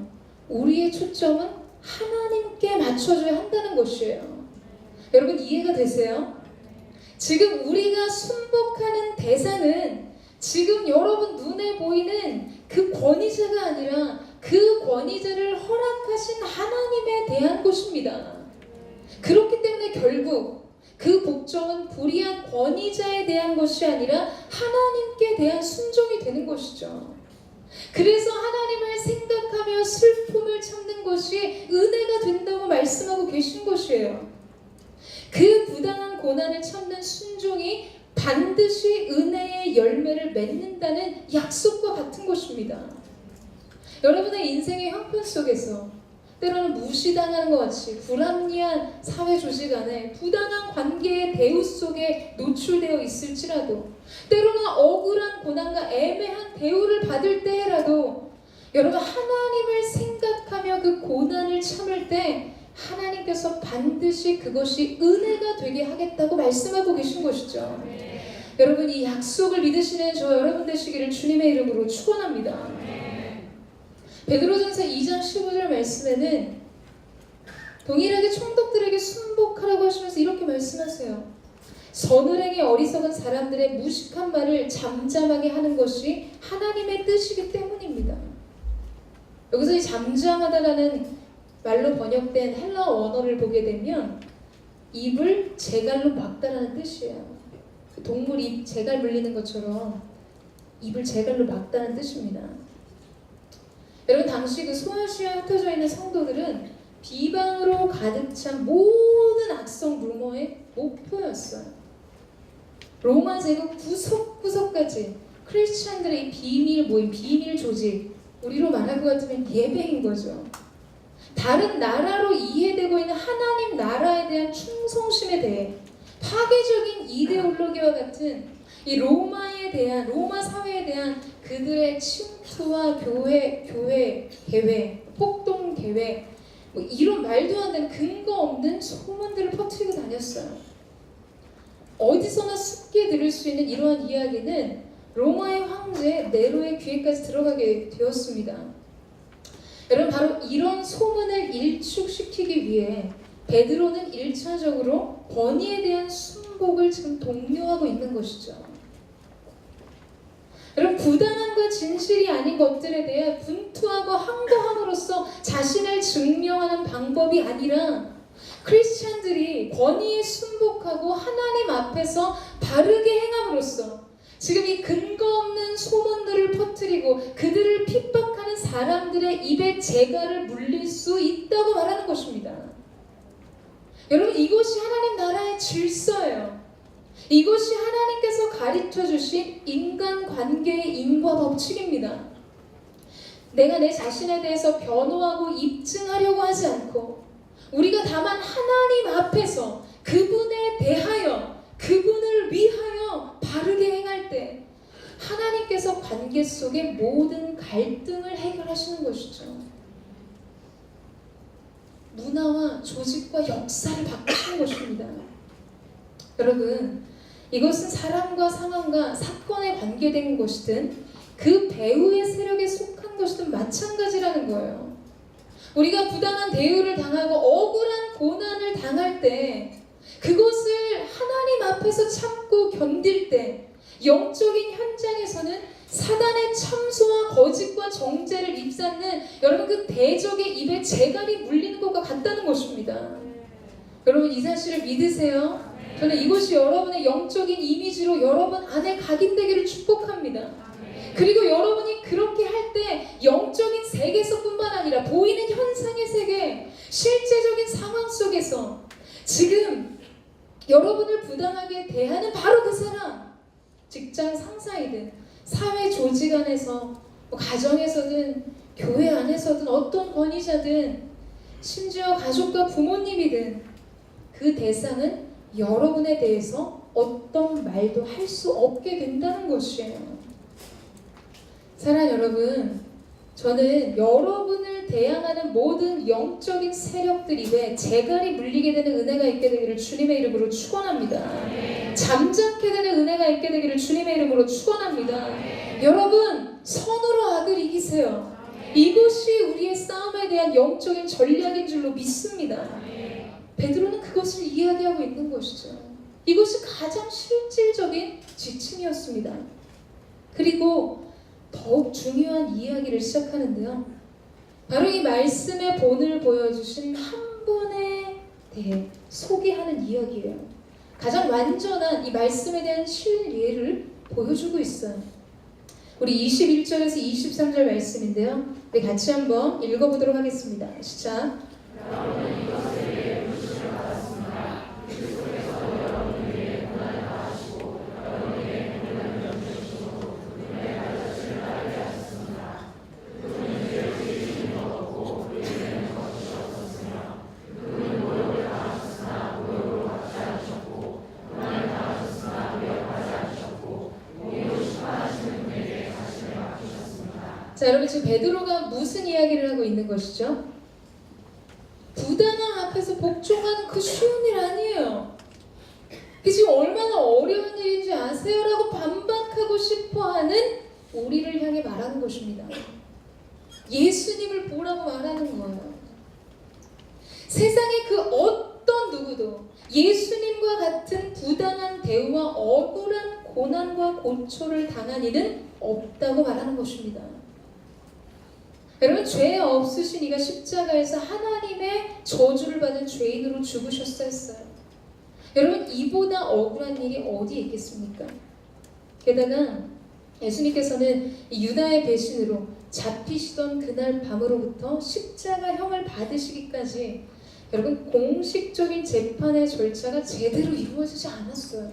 우리의 초점은 하나님께 맞춰줘야 한다는 것이에요. 여러분, 이해가 되세요? 지금 우리가 순복하는 대상은 지금 여러분 눈에 보이는 그 권위자가 아니라 그 권위자를 허락하신 하나님에 대한 것입니다. 그렇기 때문에 결국 그 복종은 불의한 권위자에 대한 것이 아니라 하나님께 대한 순종이 되는 것이죠. 그래서 하나님을 생각하며 슬픔을 참는 것이 은혜가 된다고 말씀하고 계신 것이에요. 그 부당한 고난을 참는 순종이 반드시 은혜의 열매를 맺는다는 약속과 같은 것입니다. 여러분의 인생의 형편 속에서 때로는 무시당하는 것 같이 불합리한 사회 조직 안에 부당한 관계의 대우 속에 노출되어 있을지라도, 때로는 억울한 고난과 애매한 대우를 받을 때라도 여러분, 하나님을 생각하며 그 고난을 참을 때 하나님께서 반드시 그것이 은혜가 되게 하겠다고 말씀하고 계신 것이죠. 여러분, 이 약속을 믿으시는 저 여러분 되시기를 주님의 이름으로 축원합니다. 베드로전서 2장 15절 말씀에는 동일하게 총독들에게 순복하라고 하시면서 이렇게 말씀하세요. 서늘행에 어리석은 사람들의 무식한 말을 잠잠하게 하는 것이 하나님의 뜻이기 때문입니다. 여기서 이 잠잠하다라는 말로 번역된 헬라어 원어를 보게 되면 입을 제갈로 막다라는 뜻이에요. 동물 입 제갈 물리는 것처럼 입을 제갈로 막다는 뜻입니다. 여러분, 당시 그 소아시아에 흩어져 있는 성도들은 비방으로 가득 찬 모든 악성 루머의 목표였어요. 로마 제국 구석구석까지 크리스찬들의 비밀 모임, 비밀 조직, 우리로 말할 것 같으면 예배인 거죠. 다른 나라로 이해되고 있는 하나님 나라에 대한 충성심에 대해 파괴적인 이데올로기와 같은 이 로마에 대한, 로마 사회에 대한 그들의 침투와 교회 계획, 폭동 계획, 뭐 이런 말도 안 되는 근거 없는 소문들을 퍼뜨리고 다녔어요. 어디서나 쉽게 들을 수 있는 이러한 이야기는 로마의 황제 네로의 귀에까지 들어가게 되었습니다. 여러분, 바로 이런 소문을 일축시키기 위해 베드로는 1차적으로 권위에 대한 순복을 지금 독려하고 있는 것이죠. 여러분, 부당함과 진실이 아닌 것들에 대해 분투하고 항거함으로써 자신을 증명하는 방법이 아니라 크리스찬들이 권위에 순복하고 하나님 앞에서 바르게 행함으로써 지금 이 근거 없는 소문들을 퍼뜨리고 그들을 핍박하는 사람들의 입에 재갈을 물릴 수 있다고 말하는 것입니다. 여러분, 이것이 하나님 나라의 질서예요. 이것이 하나님께서 가르쳐 주신 인간관계의 인과 법칙입니다. 내가 내 자신에 대해서 변호하고 입증하려고 하지 않고 우리가 다만 하나님 앞에서 그분에 대하여 그분을 위하여 바르게 행할 때 하나님께서 관계 속의 모든 갈등을 해결하시는 것이죠. 문화와 조직과 역사를 바꾸시는 것입니다. 여러분, 이것은 사람과 상황과 사건에 관계된 것이든 그 배후의 세력에 속한 것이든 마찬가지라는 거예요. 우리가 부당한 대우를 당하고 억울한 고난을 당할 때 그것을 하나님 앞에서 참고 견딜 때 영적인 현장에서는 사단의 참소와 거짓과 정죄를 입삼는 여러분 그 대적의 입에 재갈이 물리는 것과 같다는 것입니다. 여러분, 이 사실을 믿으세요? 저는 이것이 여러분의 영적인 이미지로 여러분 안에 각인되기를 축복합니다. 그리고 여러분이 그렇게 할 때 영적인 세계에서뿐만 아니라 보이는 현상의 세계, 실제적인 상황 속에서 지금 여러분을 부당하게 대하는 바로 그 사람, 직장 상사이든 사회 조직 안에서 가정에서든 교회 안에서든 어떤 권위자든 심지어 가족과 부모님이든 그 대상은 여러분에 대해서 어떤 말도 할 수 없게 된다는 것이에요. 사랑하는 여러분, 저는 여러분을 대항하는 모든 영적인 세력들 입에 재갈이 물리게 되는 은혜가 있게 되기를 주님의 이름으로 축원합니다. 잠잠케 되는 은혜가 있게 되기를 주님의 이름으로 축원합니다. 여러분, 선으로 악을 이기세요. 이것이 우리의 싸움에 대한 영적인 전략인 줄로 믿습니다. 베드로는 그것을 이야기하고 있는 것이죠. 이것이 가장 실질적인 지침이었습니다. 그리고 더욱 중요한 이야기를 시작하는데요. 바로 이 말씀의 본을 보여주신 한 분에 대해 소개하는 이야기예요. 가장 완전한 이 말씀에 대한 실예를 보여주고 있어요. 우리 21절에서 23절 말씀인데요. 우리 같이 한번 읽어보도록 하겠습니다. 시작. 자, 여러분, 지금 베드로가 무슨 이야기를 하고 있는 것이죠? 부당함 앞에서 복종하는 그 쉬운 일 아니에요. 그게 지금 얼마나 어려운 일인지 아세요? 라고 반박하고 싶어하는 우리를 향해 말하는 것입니다. 예수님을 보라고 말하는 거예요. 세상의 그 어떤 누구도 예수님과 같은 부당한 대우와 억울한 고난과 고초를 당한 이는 없다고 말하는 것입니다. 여러분, 죄 없으신 이가 십자가에서 하나님의 저주를 받은 죄인으로 죽으셨어 했어요. 여러분, 이보다 억울한 일이 어디에 있겠습니까? 게다가 예수님께서는 유다의 배신으로 잡히시던 그날 밤으로부터 십자가형을 받으시기까지 여러분 공식적인 재판의 절차가 제대로 이루어지지 않았어요.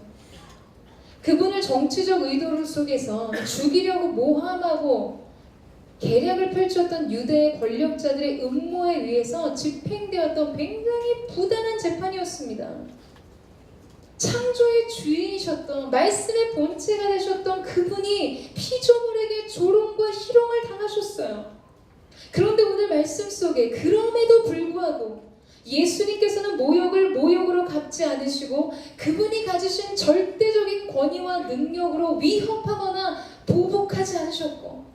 그분을 정치적 의도 속에서 죽이려고 모함하고 계략을 펼쳤던 유대의 권력자들의 음모에 의해서 집행되었던 굉장히 부당한 재판이었습니다. 창조의 주인이셨던 말씀의 본체가 되셨던 그분이 피조물에게 조롱과 희롱을 당하셨어요. 그런데 오늘 말씀 속에 그럼에도 불구하고 예수님께서는 모욕을 모욕으로 갚지 않으시고 그분이 가지신 절대적인 권위와 능력으로 위협하거나 보복하지 않으셨고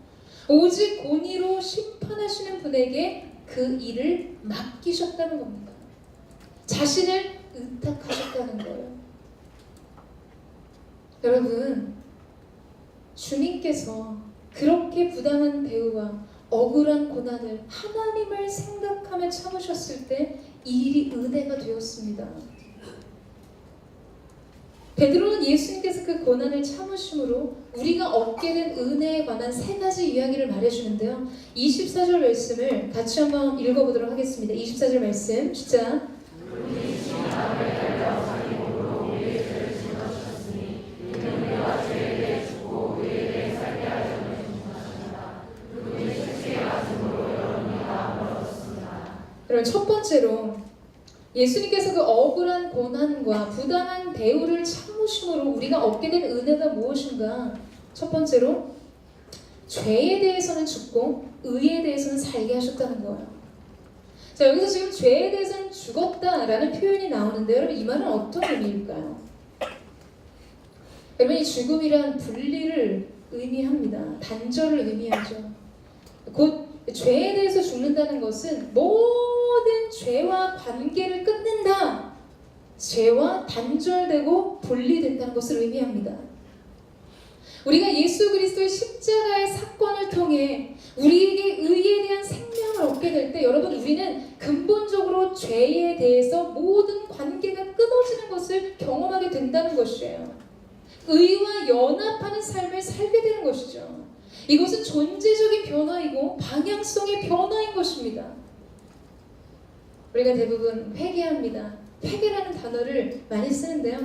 오직 공의로 심판하시는 분에게 그 일을 맡기셨다는 겁니다. 자신을 의탁하셨다는 거예요. 여러분, 주님께서 그렇게 부당한 대우와 억울한 고난을 하나님을 생각하며 참으셨을 때 이 일이 은혜가 되었습니다. 베드로는 예수님께서 그 고난을 참으심으로 우리가 얻게 된 은혜에 관한 세 가지 이야기를 말해주는데요. 24절 말씀을 같이 한번 읽어보도록 하겠습니다. 24절 말씀 시작. 그럼 첫 번째로 예수님께서 그 억울한 고난과 부당한 대우를 참으심으로 우리가 얻게 된 은혜가 무엇인가? 첫 번째로 죄에 대해서는 죽고 의에 대해서는 살게 하셨다는 거예요. 자, 여기서 지금 죄에 대해서는 죽었다라는 표현이 나오는데 여러분 이 말은 어떤 의미일까요? 여러분 이 죽음이란 분리를 의미합니다. 단절을 의미하죠. 곧 죄에 대해서 죽는다는 것은 모든 죄와 관계를 끊는다. 죄와 단절되고 분리된다는 것을 의미합니다. 우리가 예수 그리스도의 십자가의 사건을 통해 우리에게 의에 대한 생명을 얻게 될 때 여러분 우리는 근본적으로 죄에 대해서 모든 관계가 끊어지는 것을 경험하게 된다는 것이에요. 의와 연합하는 삶을 살게 되는 것이죠. 이것은 존재적인 변화이고 방향성의 변화인 것입니다. 우리가 대부분 회개합니다. 회개라는 단어를 많이 쓰는데요.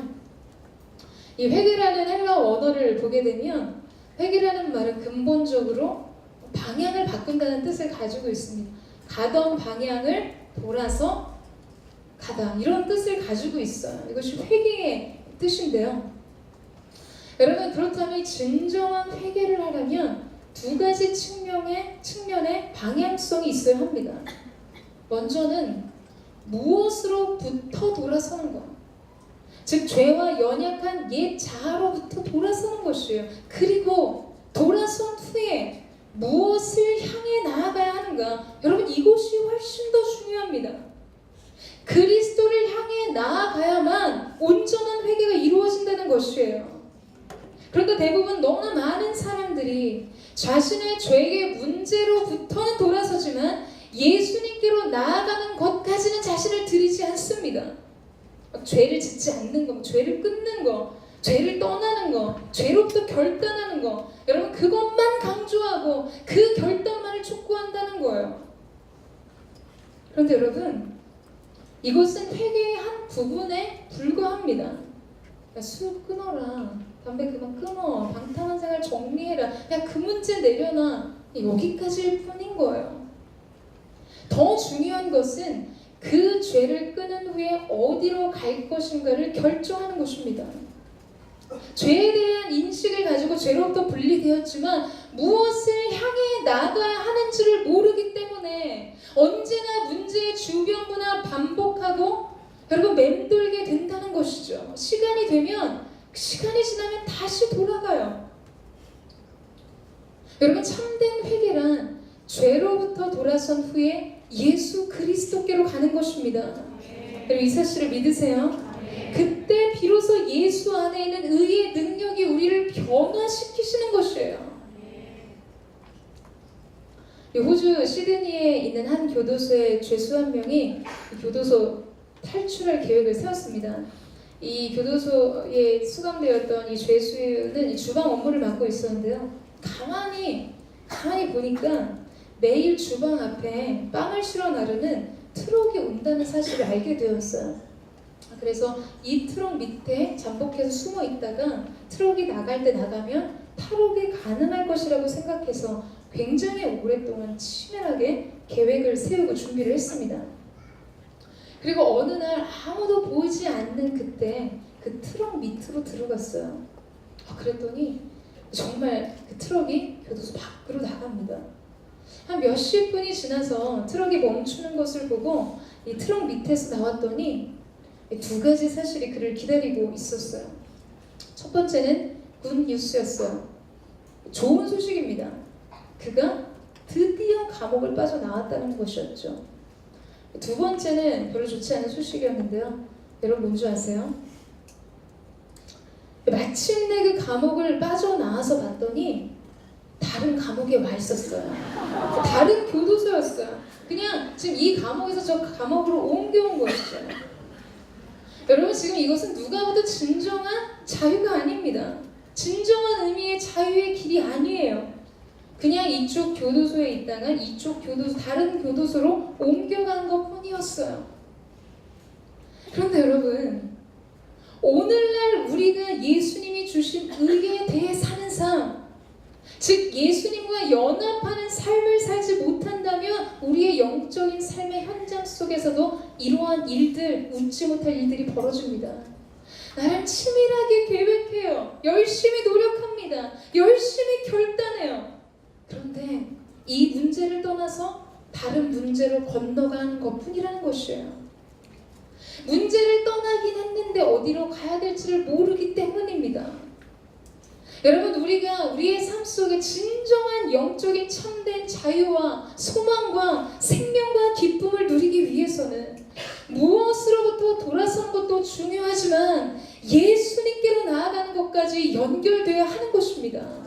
이 회개라는 헬라어 원어를 보게 되면 회개라는 말은 근본적으로 방향을 바꾼다는 뜻을 가지고 있습니다. 가던 방향을 돌아서 가다 이런 뜻을 가지고 있어요. 이것이 회개의 뜻인데요. 여러분 그렇다면 진정한 회개를 하려면 두 가지 측면의 방향성이 있어야 합니다. 먼저는 무엇으로부터 돌아서는 것, 즉 죄와 연약한 옛 자아로부터 돌아서는 것이에요. 그리고 돌아선 후에 무엇을 향해 나아가야 하는가? 여러분 이것이 훨씬 더 중요합니다. 그리스도를 향해 나아가야만 온전한 회개가 이루어진다는 것이에요. 그러니까 대부분 너무나 많은 사람들이 자신의 죄의 문제로부터는 돌아서지만 예수님께로 나아가는 것까지는 자신을 들이지 않습니다. 죄를 짓지 않는 것, 죄를 끊는 것, 죄를 떠나는 것, 죄로부터 결단하는 것, 여러분 그것만 강조하고 그 결단만을 촉구한다는 거예요. 그런데 여러분 이것은 회개의 한 부분에 불과합니다. 술 끊어라, 담배 그만 끊어, 방탕한 생활 정리해라, 야 그 문제 내려놔, 여기까지일 뿐인 거예요. 더 중요한 것은 그 죄를 끊은 후에 어디로 갈 것인가를 결정하는 것입니다. 죄에 대한 인식을 가지고 죄로부터 분리되었지만 무엇을 향해 나가야 하는지를 모르기 때문에 언제나 문제의 주변문화 반복하고 여러분 맴돌게 된다는 것이죠. 시간이 지나면 다시 돌아가요. 여러분 참된 회개란 죄로부터 돌아선 후에 예수 그리스도께로 가는 것입니다. 그리고 이 사실을 믿으세요? 그때 비로소 예수 안에 있는 의의 능력이 우리를 변화시키시는 것이에요. 호주 시드니에 있는 한 교도소의 죄수 한 명이 교도소 탈출할 계획을 세웠습니다. 이 교도소에 수감되었던 이 죄수는 이 주방 업무를 맡고 있었는데요. 가만히 보니까 매일 주방 앞에 빵을 실어 나르는 트럭이 온다는 사실을 알게 되었어요. 그래서 이 트럭 밑에 잠복해서 숨어 있다가 트럭이 나갈 때 나가면 탈옥이 가능할 것이라고 생각해서 굉장히 오랫동안 치밀하게 계획을 세우고 준비를 했습니다. 그리고 어느 날 아무도 보이지 않는 그때 그 트럭 밑으로 들어갔어요. 그랬더니 정말 그 트럭이 교도소 밖으로 나갑니다. 한 몇십 분이 지나서 트럭이 멈추는 것을 보고 이 트럭 밑에서 나왔더니 두 가지 사실이 그를 기다리고 있었어요. 첫 번째는 굿 뉴스였어요. 좋은 소식입니다. 그가 드디어 감옥을 빠져나왔다는 것이었죠. 두 번째는 별로 좋지 않은 소식이었는데요. 여러분 뭔지 아세요? 마침내 그 감옥을 빠져나와서 봤더니 다른 감옥에 와 있었어요. 다른 교도소였어요. 그냥 지금 이 감옥에서 저 감옥으로 옮겨온 것이죠. 여러분 지금 이것은 누가 봐도 진정한 자유가 아닙니다. 진정한 의미의 자유의 길이 아니에요. 그냥 이쪽 교도소에 있다가 이쪽 교도소, 다른 교도소로 옮겨간 것 뿐이었어요. 그런데 여러분, 오늘날 우리가 예수님이 주신 의에 대해 사는 삶, 즉 예수님과 연합하는 삶을 살지 못한다면 우리의 영적인 삶의 현장 속에서도 이러한 일들, 웃지 못할 일들이 벌어집니다. 나를 치밀하게 계획해요. 열심히 노력합니다. 열심히 결단해요. 그런데 이 문제를 떠나서 다른 문제로 건너가는 것뿐이라는 것이에요. 문제를 떠나긴 했는데 어디로 가야 될지를 모르기 때문입니다. 여러분, 우리가 우리의 삶 속에 진정한 영적인 참된 자유와 소망과 생명과 기쁨을 누리기 위해서는 무엇으로부터 돌아선 것도 중요하지만 예수님께로 나아가는 것까지 연결되어야 하는 것입니다.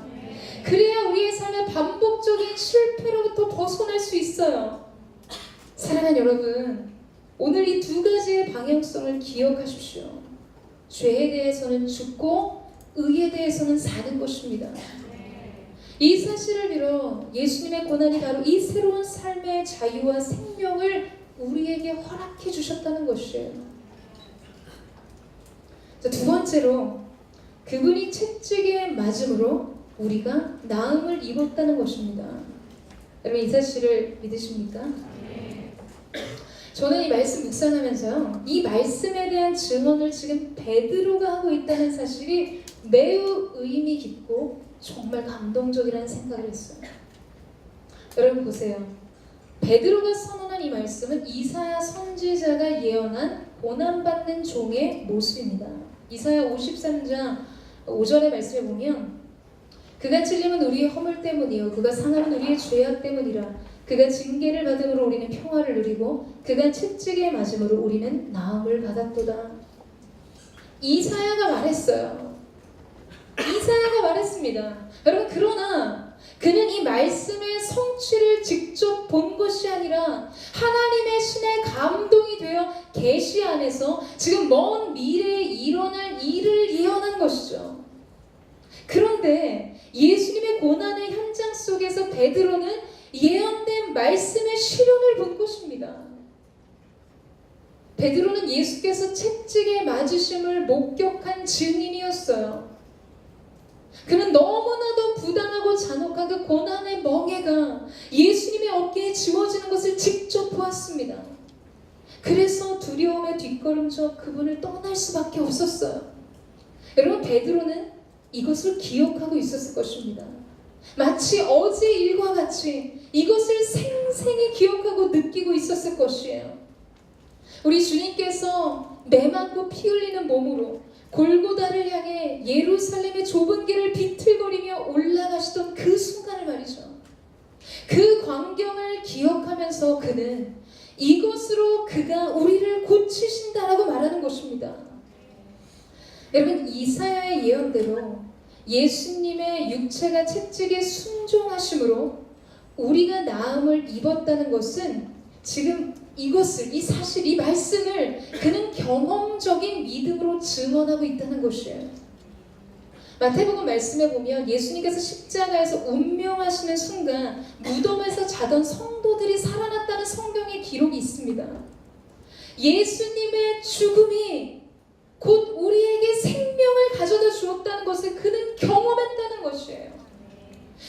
그래야 우리의 삶의 반복적인 실패로부터 벗어날 수 있어요. 사랑하는 여러분, 오늘 이 두 가지의 방향성을 기억하십시오. 죄에 대해서는 죽고 의에 대해서는 사는 것입니다. 이 사실을 빌어 예수님의 고난이 바로 이 새로운 삶의 자유와 생명을 우리에게 허락해 주셨다는 것이에요. 자, 두 번째로 그분이 채찍에 맞음으로 우리가 나음을 입었다는 것입니다. 여러분 이 사실을 믿으십니까? 저는 이 말씀 묵상하면서요, 이 말씀에 대한 증언을 지금 베드로가 하고 있다는 사실이 매우 의미 깊고 정말 감동적이라는 생각을 했어요. 여러분 보세요. 베드로가 선언한 이 말씀은 이사야 선지자가 예언한 고난받는 종의 모습입니다. 이사야 53장 5절의 말씀에 보면 그가 찔림은 우리의 허물 때문이요 그가 상함은 우리의 죄악 때문이라 그가 징계를 받음으로 우리는 평화를 누리고 그가 채찍에 맞음으로 우리는 나음을 받았도다. 이사야가 말했어요. 이사야가 말했습니다. 여러분 그러나 그는 이 말씀의 성취를 직접 본 것이 아니라 하나님의 신의 감동이 되어 계시 안에서 지금 먼 미래에 일어날 일을 예언한 것이죠. 그런데 예수님의 고난의 현장 속에서 베드로는 예언된 말씀의 실현을 본 것입니다. 베드로는 예수께서 채찍에 맞으심을 목격한 증인이었어요. 그는 너무나도 부당하고 잔혹한 그 고난의 멍에가 예수님의 어깨에 지워지는 것을 직접 보았습니다. 그래서 두려움에 뒷걸음져 그분을 떠날 수밖에 없었어요. 여러분 베드로는 이것을 기억하고 있었을 것입니다. 마치 어제 일과 같이 이것을 생생히 기억하고 느끼고 있었을 것이에요. 우리 주님께서 메마르고 피 흘리는 몸으로 골고다를 향해 예루살렘의 좁은 길을 비틀거리며 올라가시던 그 순간을 말이죠. 그 광경을 기억하면서 그는 이것으로 그가 우리를 고치신다라고 말하는 것입니다. 여러분 이사야의 예언대로 예수님의 육체가 채찍에 순종하심으로 우리가 나음을 입었다는 것은 지금 이것을, 이 사실, 이 말씀을 그는 경험적인 믿음으로 증언하고 있다는 것이에요. 마태복음 말씀에 보면 예수님께서 십자가에서 운명하시는 순간 무덤에서 자던 성도들이 살아났다는 성경의 기록이 있습니다. 예수님의 죽음이 곧 우리에게 생명을 가져다 주었다는 것을 그는 경험했다는 것이에요.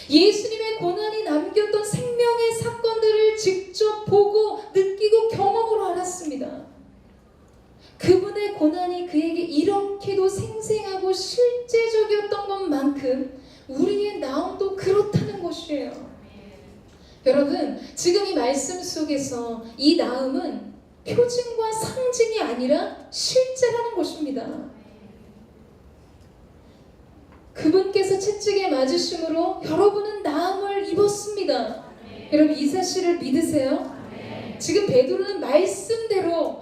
예수님의 고난이 남겼던 생명의 사건들을 직접 보고 느끼고 경험으로 알았습니다. 그분의 고난이 그에게 이렇게도 생생하고 실제적이었던 것만큼 우리의 나음도 그렇다는 것이에요. 여러분, 지금 이 말씀 속에서 이 나음은 표징과 상징이 아니라 실제라는 것입니다. 그분께서 채찍에 맞으심으로 여러분은 나음을 입었습니다. 여러분, 이 사실을 믿으세요? 지금 베드로는 말씀대로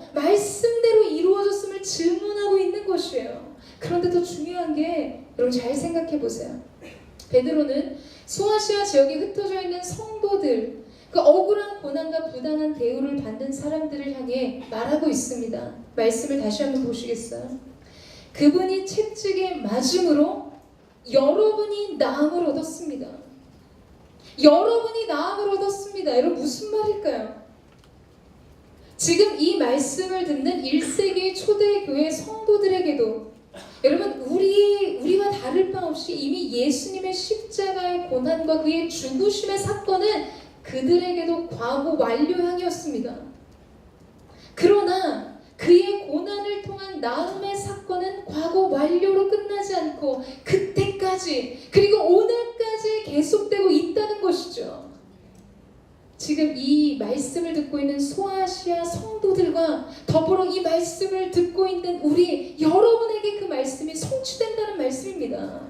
이루어졌음을 증언하고 있는 것이에요. 그런데 더 중요한 게, 여러분 잘 생각해 보세요. 베드로는 소아시아 지역에 흩어져 있는 성도들, 그 억울한 고난과 부당한 대우를 받는 사람들을 향해 말하고 있습니다. 말씀을 다시 한번 보시겠어요? 그분이 채찍에 맞음으로 여러분이 나음을 얻었습니다. 여러분이 나음을 얻었습니다. 여러분, 무슨 말일까요? 지금 이 말씀을 듣는 1세기 초대교회 성도들에게도, 여러분, 우리와 다를 바 없이 이미 예수님의 십자가의 고난과 그의 죽으심의 사건은 그들에게도 과거 완료형이었습니다. 그러나 그의 고난을 통한 나음의 사건은 과거 완료로 끝나지 않고 그때까지, 그리고 오늘까지 계속되고 있다는 것이죠. 지금 이 말씀을 듣고 있는 소아시아 성도들과 더불어 이 말씀을 듣고 있는 우리 여러분에게 그 말씀이 성취된다는 말씀입니다.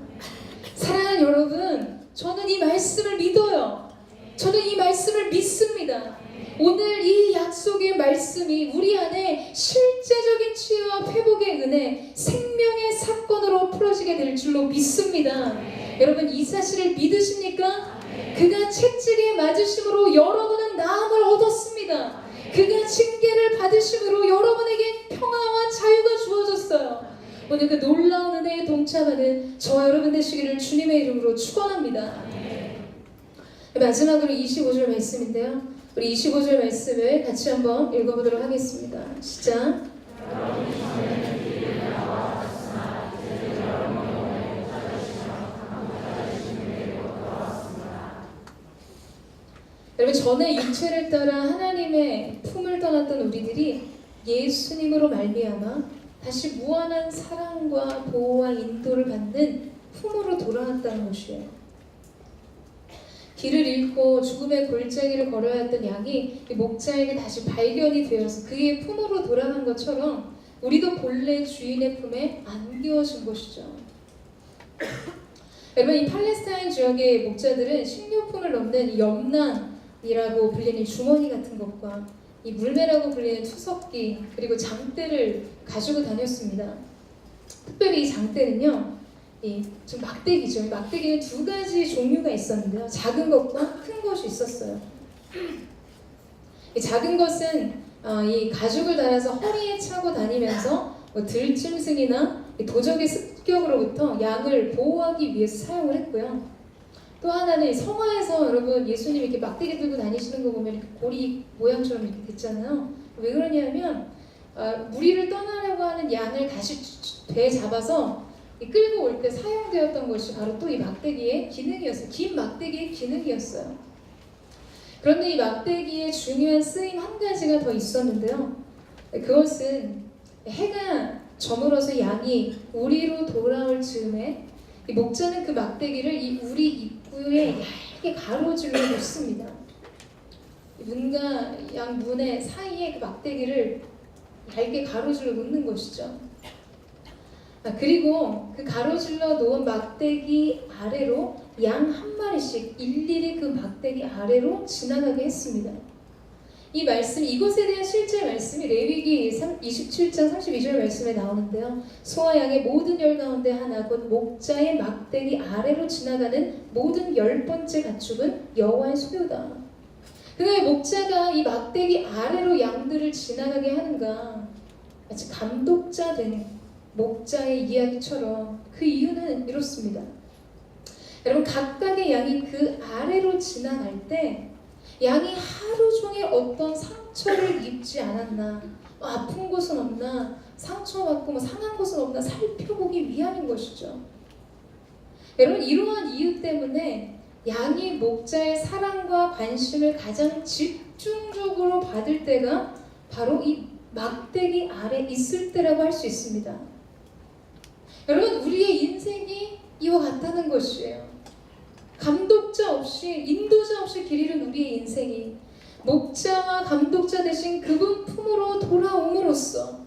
사랑하는 여러분, 저는 이 말씀을 믿어요. 저는 이 말씀을 믿습니다. 오늘 이 약속의 말씀이 우리 안에 실제적인 치유와 회복의 은혜, 생명의 사건으로 풀어지게 될 줄로 믿습니다. 여러분, 이 사실을 믿으십니까? 그가 채찍에 맞으심으로 여러분은 나음을 얻었습니다. 그가 징계를 받으심으로 여러분에게 평화와 자유가 주어졌어요. 오늘 그 놀라운 은혜에 동참하는 저와 여러분 되시기를 주님의 이름으로 축원합니다. 마지막으로 25절 말씀인데요. 우리 25절 말씀을 같이 한번 읽어보도록 하겠습니다. 시작. 여러분, 전에 육체를 따라 하나님의 품을 떠났던 우리들이 예수님으로 말미암아 다시 무한한 사랑과 보호와 인도를 받는 품으로 돌아왔다는 것이에요. 길을 잃고 죽음의 골짜기를 걸어야 했던 양이 목자에게 다시 발견이 되어서 그의 품으로 돌아간 것처럼 우리도 본래 주인의 품에 안기워진 것이죠. 여러분, 이 팔레스타인 지역의 목자들은 식료품을 넣는 염난이라고 불리는 주머니 같은 것과 이 물매라고 불리는 투석기, 그리고 장대를 가지고 다녔습니다. 특별히 이 장대는요, 좀 막대기죠. 막대기는 두 가지 종류가 있었는데요. 작은 것과 큰 것이 있었어요. 이 작은 것은 이 가죽을 달아서 허리에 차고 다니면서 들짐승이나 도적의 습격으로부터 양을 보호하기 위해서 사용을 했고요. 또 하나는 성화에서 여러분 예수님이 이렇게 막대기 들고 다니시는 거 보면 이렇게 고리 모양처럼 이렇게 됐잖아요. 왜 그러냐면 무리를 떠나려고 하는 양을 다시 배에 잡아서 끌고 올 때 사용되었던 것이 바로 또 이 막대기의 기능이었어요. 긴 막대기의 기능이었어요. 그런데 이 막대기의 중요한 쓰임 한 가지가 더 있었는데요. 그것은 해가 저물어서 양이 우리로 돌아올 즈음에 이 목자는 그 막대기를 이 우리 입구에 얇게 가로질러 놓습니다. 문과 양 문의 사이에 그 막대기를 얇게 가로질러 놓는 것이죠. 그리고 그 가로질러 놓은 막대기 아래로 양 한 마리씩 일일이 그 막대기 아래로 지나가게 했습니다. 이 말씀, 이것에 대한 실제 말씀이 레위기 27장 32절 말씀에 나오는데요. 소와 양의 모든 열 가운데 하나 곧 목자의 막대기 아래로 지나가는 모든 10번째 가축은 여호와의 소유다. 그러니까 목자가 이 막대기 아래로 양들을 지나가게 하는가, 마치 감독자 된 목자의 이야기처럼 그 이유는 이렇습니다. 여러분, 각각의 양이 그 아래로 지나갈 때 양이 하루 종일 어떤 상처를 입지 않았나, 아픈 곳은 없나, 상처받고 상한 곳은 없나 살펴보기 위함인 것이죠. 여러분, 이러한 이유 때문에 양이 목자의 사랑과 관심을 가장 집중적으로 받을 때가 바로 이 막대기 아래 있을 때라고 할 수 있습니다. 여러분, 우리의 인생이 이와 같다는 것이에요. 감독자 없이, 인도자 없이 길 잃은 우리의 인생이 목자와 감독자 되신 그분 품으로 돌아옴으로써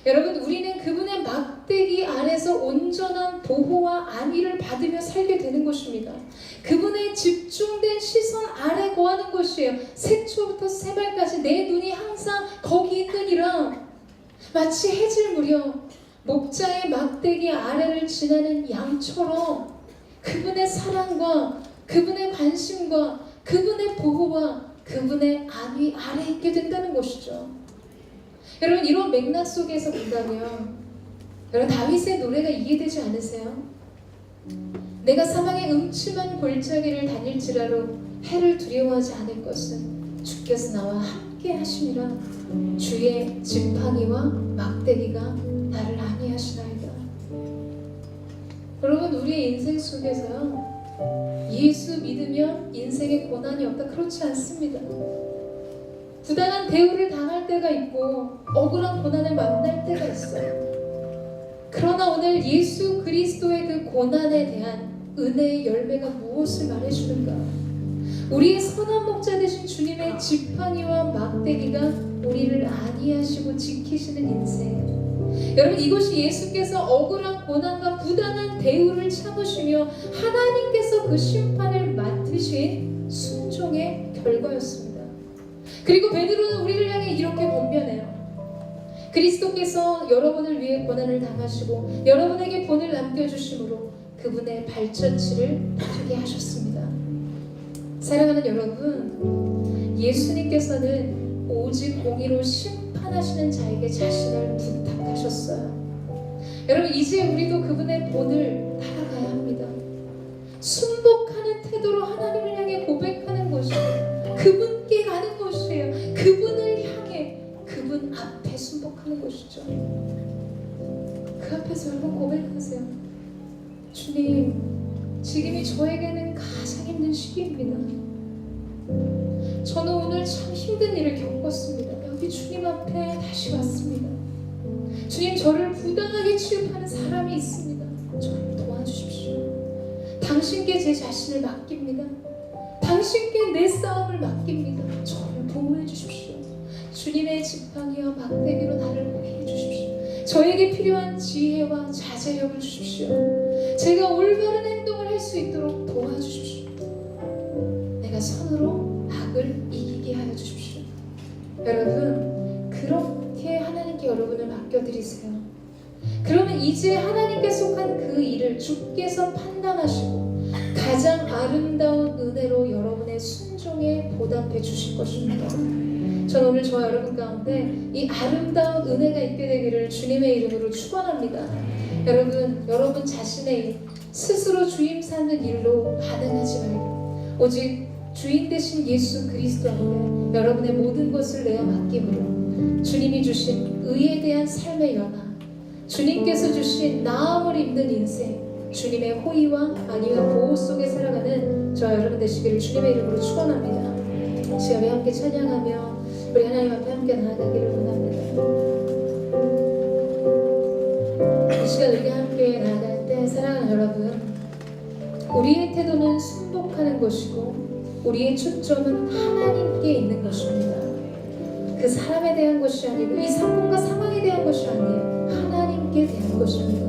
여러분, 우리는 그분의 막대기 아래서 온전한 보호와 안위를 받으며 살게 되는 것입니다. 그분의 집중된 시선 아래 거하는 것이에요. 새초부터 새말까지 내 눈이 항상 거기 있느니라. 마치 해질 무렵 목자의 막대기 아래를 지나는 양처럼 그분의 사랑과 그분의 관심과 그분의 보호와 그분의 안위 아래 있게 된다는 것이죠. 여러분, 이런 맥락 속에서 본다면 여러분, 다윗의 노래가 이해되지 않으세요? 내가 사망의 음침한 골짜기를 다닐지라도 해를 두려워하지 않을 것은 주께서 나와 함께 하시니라. 주의 지팡이와 막대기가 나를 안위하시나이다. 여러분, 우리의 인생 속에서요, 예수 믿으면 인생에 고난이 없다, 그렇지 않습니다. 부당한 대우를 당할 때가 있고 억울한 고난을 만날 때가 있어요. 그러나 오늘 예수 그리스도의 그 고난에 대한 은혜의 열매가 무엇을 말해주는가? 우리의 선한 목자 되신 주님의 지팡이와 막대기가 우리를 안위하시고 지키시는 인생. 여러분, 이것이 예수께서 억울한 고난과 부당한 대우를 참으시며 하나님께서 그 심판을 맡으신 순종의 결과였습니다. 그리고 베드로는 우리를 향해 이렇게 권면해요. 그리스도께서 여러분을 위해 고난을 당하시고 여러분에게 본을 남겨주심으로 그분의 발자취를 따르게 하셨습니다. 사랑하는 여러분, 예수님께서는 오직 공의로 심판하시는 자에게 자신을 부탁하셨어요. 여러분, 이제 우리도 그분의 본을 따라가야 합니다. 순복하는 태도로 하나님을 향해 고백하는 것이에요. 그분께 가는 것이에요. 그분을 향해 그분 앞에 순복하는 것이죠. 그 앞에서 여러분 고백하세요. 주님, 지금이 저에게는 가장 힘든 시기입니다. 저는 오늘 참 힘든 일을 겪었습니다. 여기 주님 앞에 다시 왔습니다. 주님, 저를 부당하게 취급하는 사람이 있습니다. 저를 도와주십시오. 당신께 제 자신을 맡깁니다. 당신께 내 싸움을 맡깁니다. 저를 보호해 주십시오. 주님의 지팡이와 막대기로 나를 보호해 주십시오. 저에게 필요한 지혜와 자제력을 주십시오. 제가 올바른 행동을 할 수 있도록 도와주십시오. 내가 선으로 악을 이기게 하여 주십시오. 여러분, 그렇게 하나님께 여러분을 맡겨드리세요. 그러면 이제 하나님께 속한 그 일을 주께서 판단하시고 가장 아름다운 은혜로 여러분의 순종에 보답해 주실 것입니다. 저는 오늘 저와 여러분 가운데 이 아름다운 은혜가 있게 되기를 주님의 이름으로 축원합니다. 여러분 자신의 일, 스스로 주임 삼는 일로 반응하지 말고 오직 주인 되신 예수 그리스도 앞에 여러분의 모든 것을 내어 맡김으로 주님이 주신 의에 대한 삶의 연합, 주님께서 주신 나음을 입는 인생, 주님의 호의와 안위와 보호 속에 살아가는 저와 여러분 되시기를 주님의 이름으로 축원합니다. 시간에 함께 찬양하며 우리 하나님 앞에 함께 나아가기를 원합니다. 이 시간 우리 함께 나아갈 때 사랑하는 여러분, 우리의 태도는 순복하는 것이고 우리의 초점은 하나님께 있는 것입니다. 그 사람에 대한 것이 아니고 이 사건과 상황에 대한 것이 아니에요. 하나님께 대한 것입니다.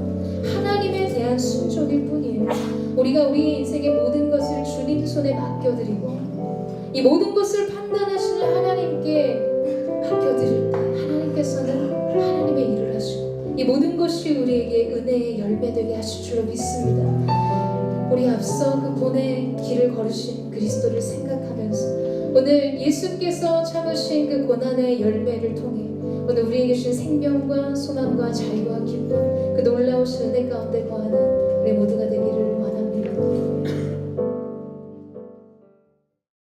하나님에 대한 순종일 뿐이에요. 우리가 우리의 인생의 모든 것을 주님 손에 맡겨드리고 이 모든 것을 판단하시는 하나님께 맡겨드릴 때 하나님께서는 하나님의 일을 하시고 이 모든 것이 우리에게 은혜의 열매되게 하실 줄로 믿습니다. 우리 앞서 그 본의 길을 걸으신 그리스도를 생각하면서 오늘 예수께서 참으신 그 고난의 열매를 통해 오늘 우리에게 주신 생명과 소망과 자유와 기쁨, 그 놀라우신 은혜 가운데 거하는 우리 모두가 되기를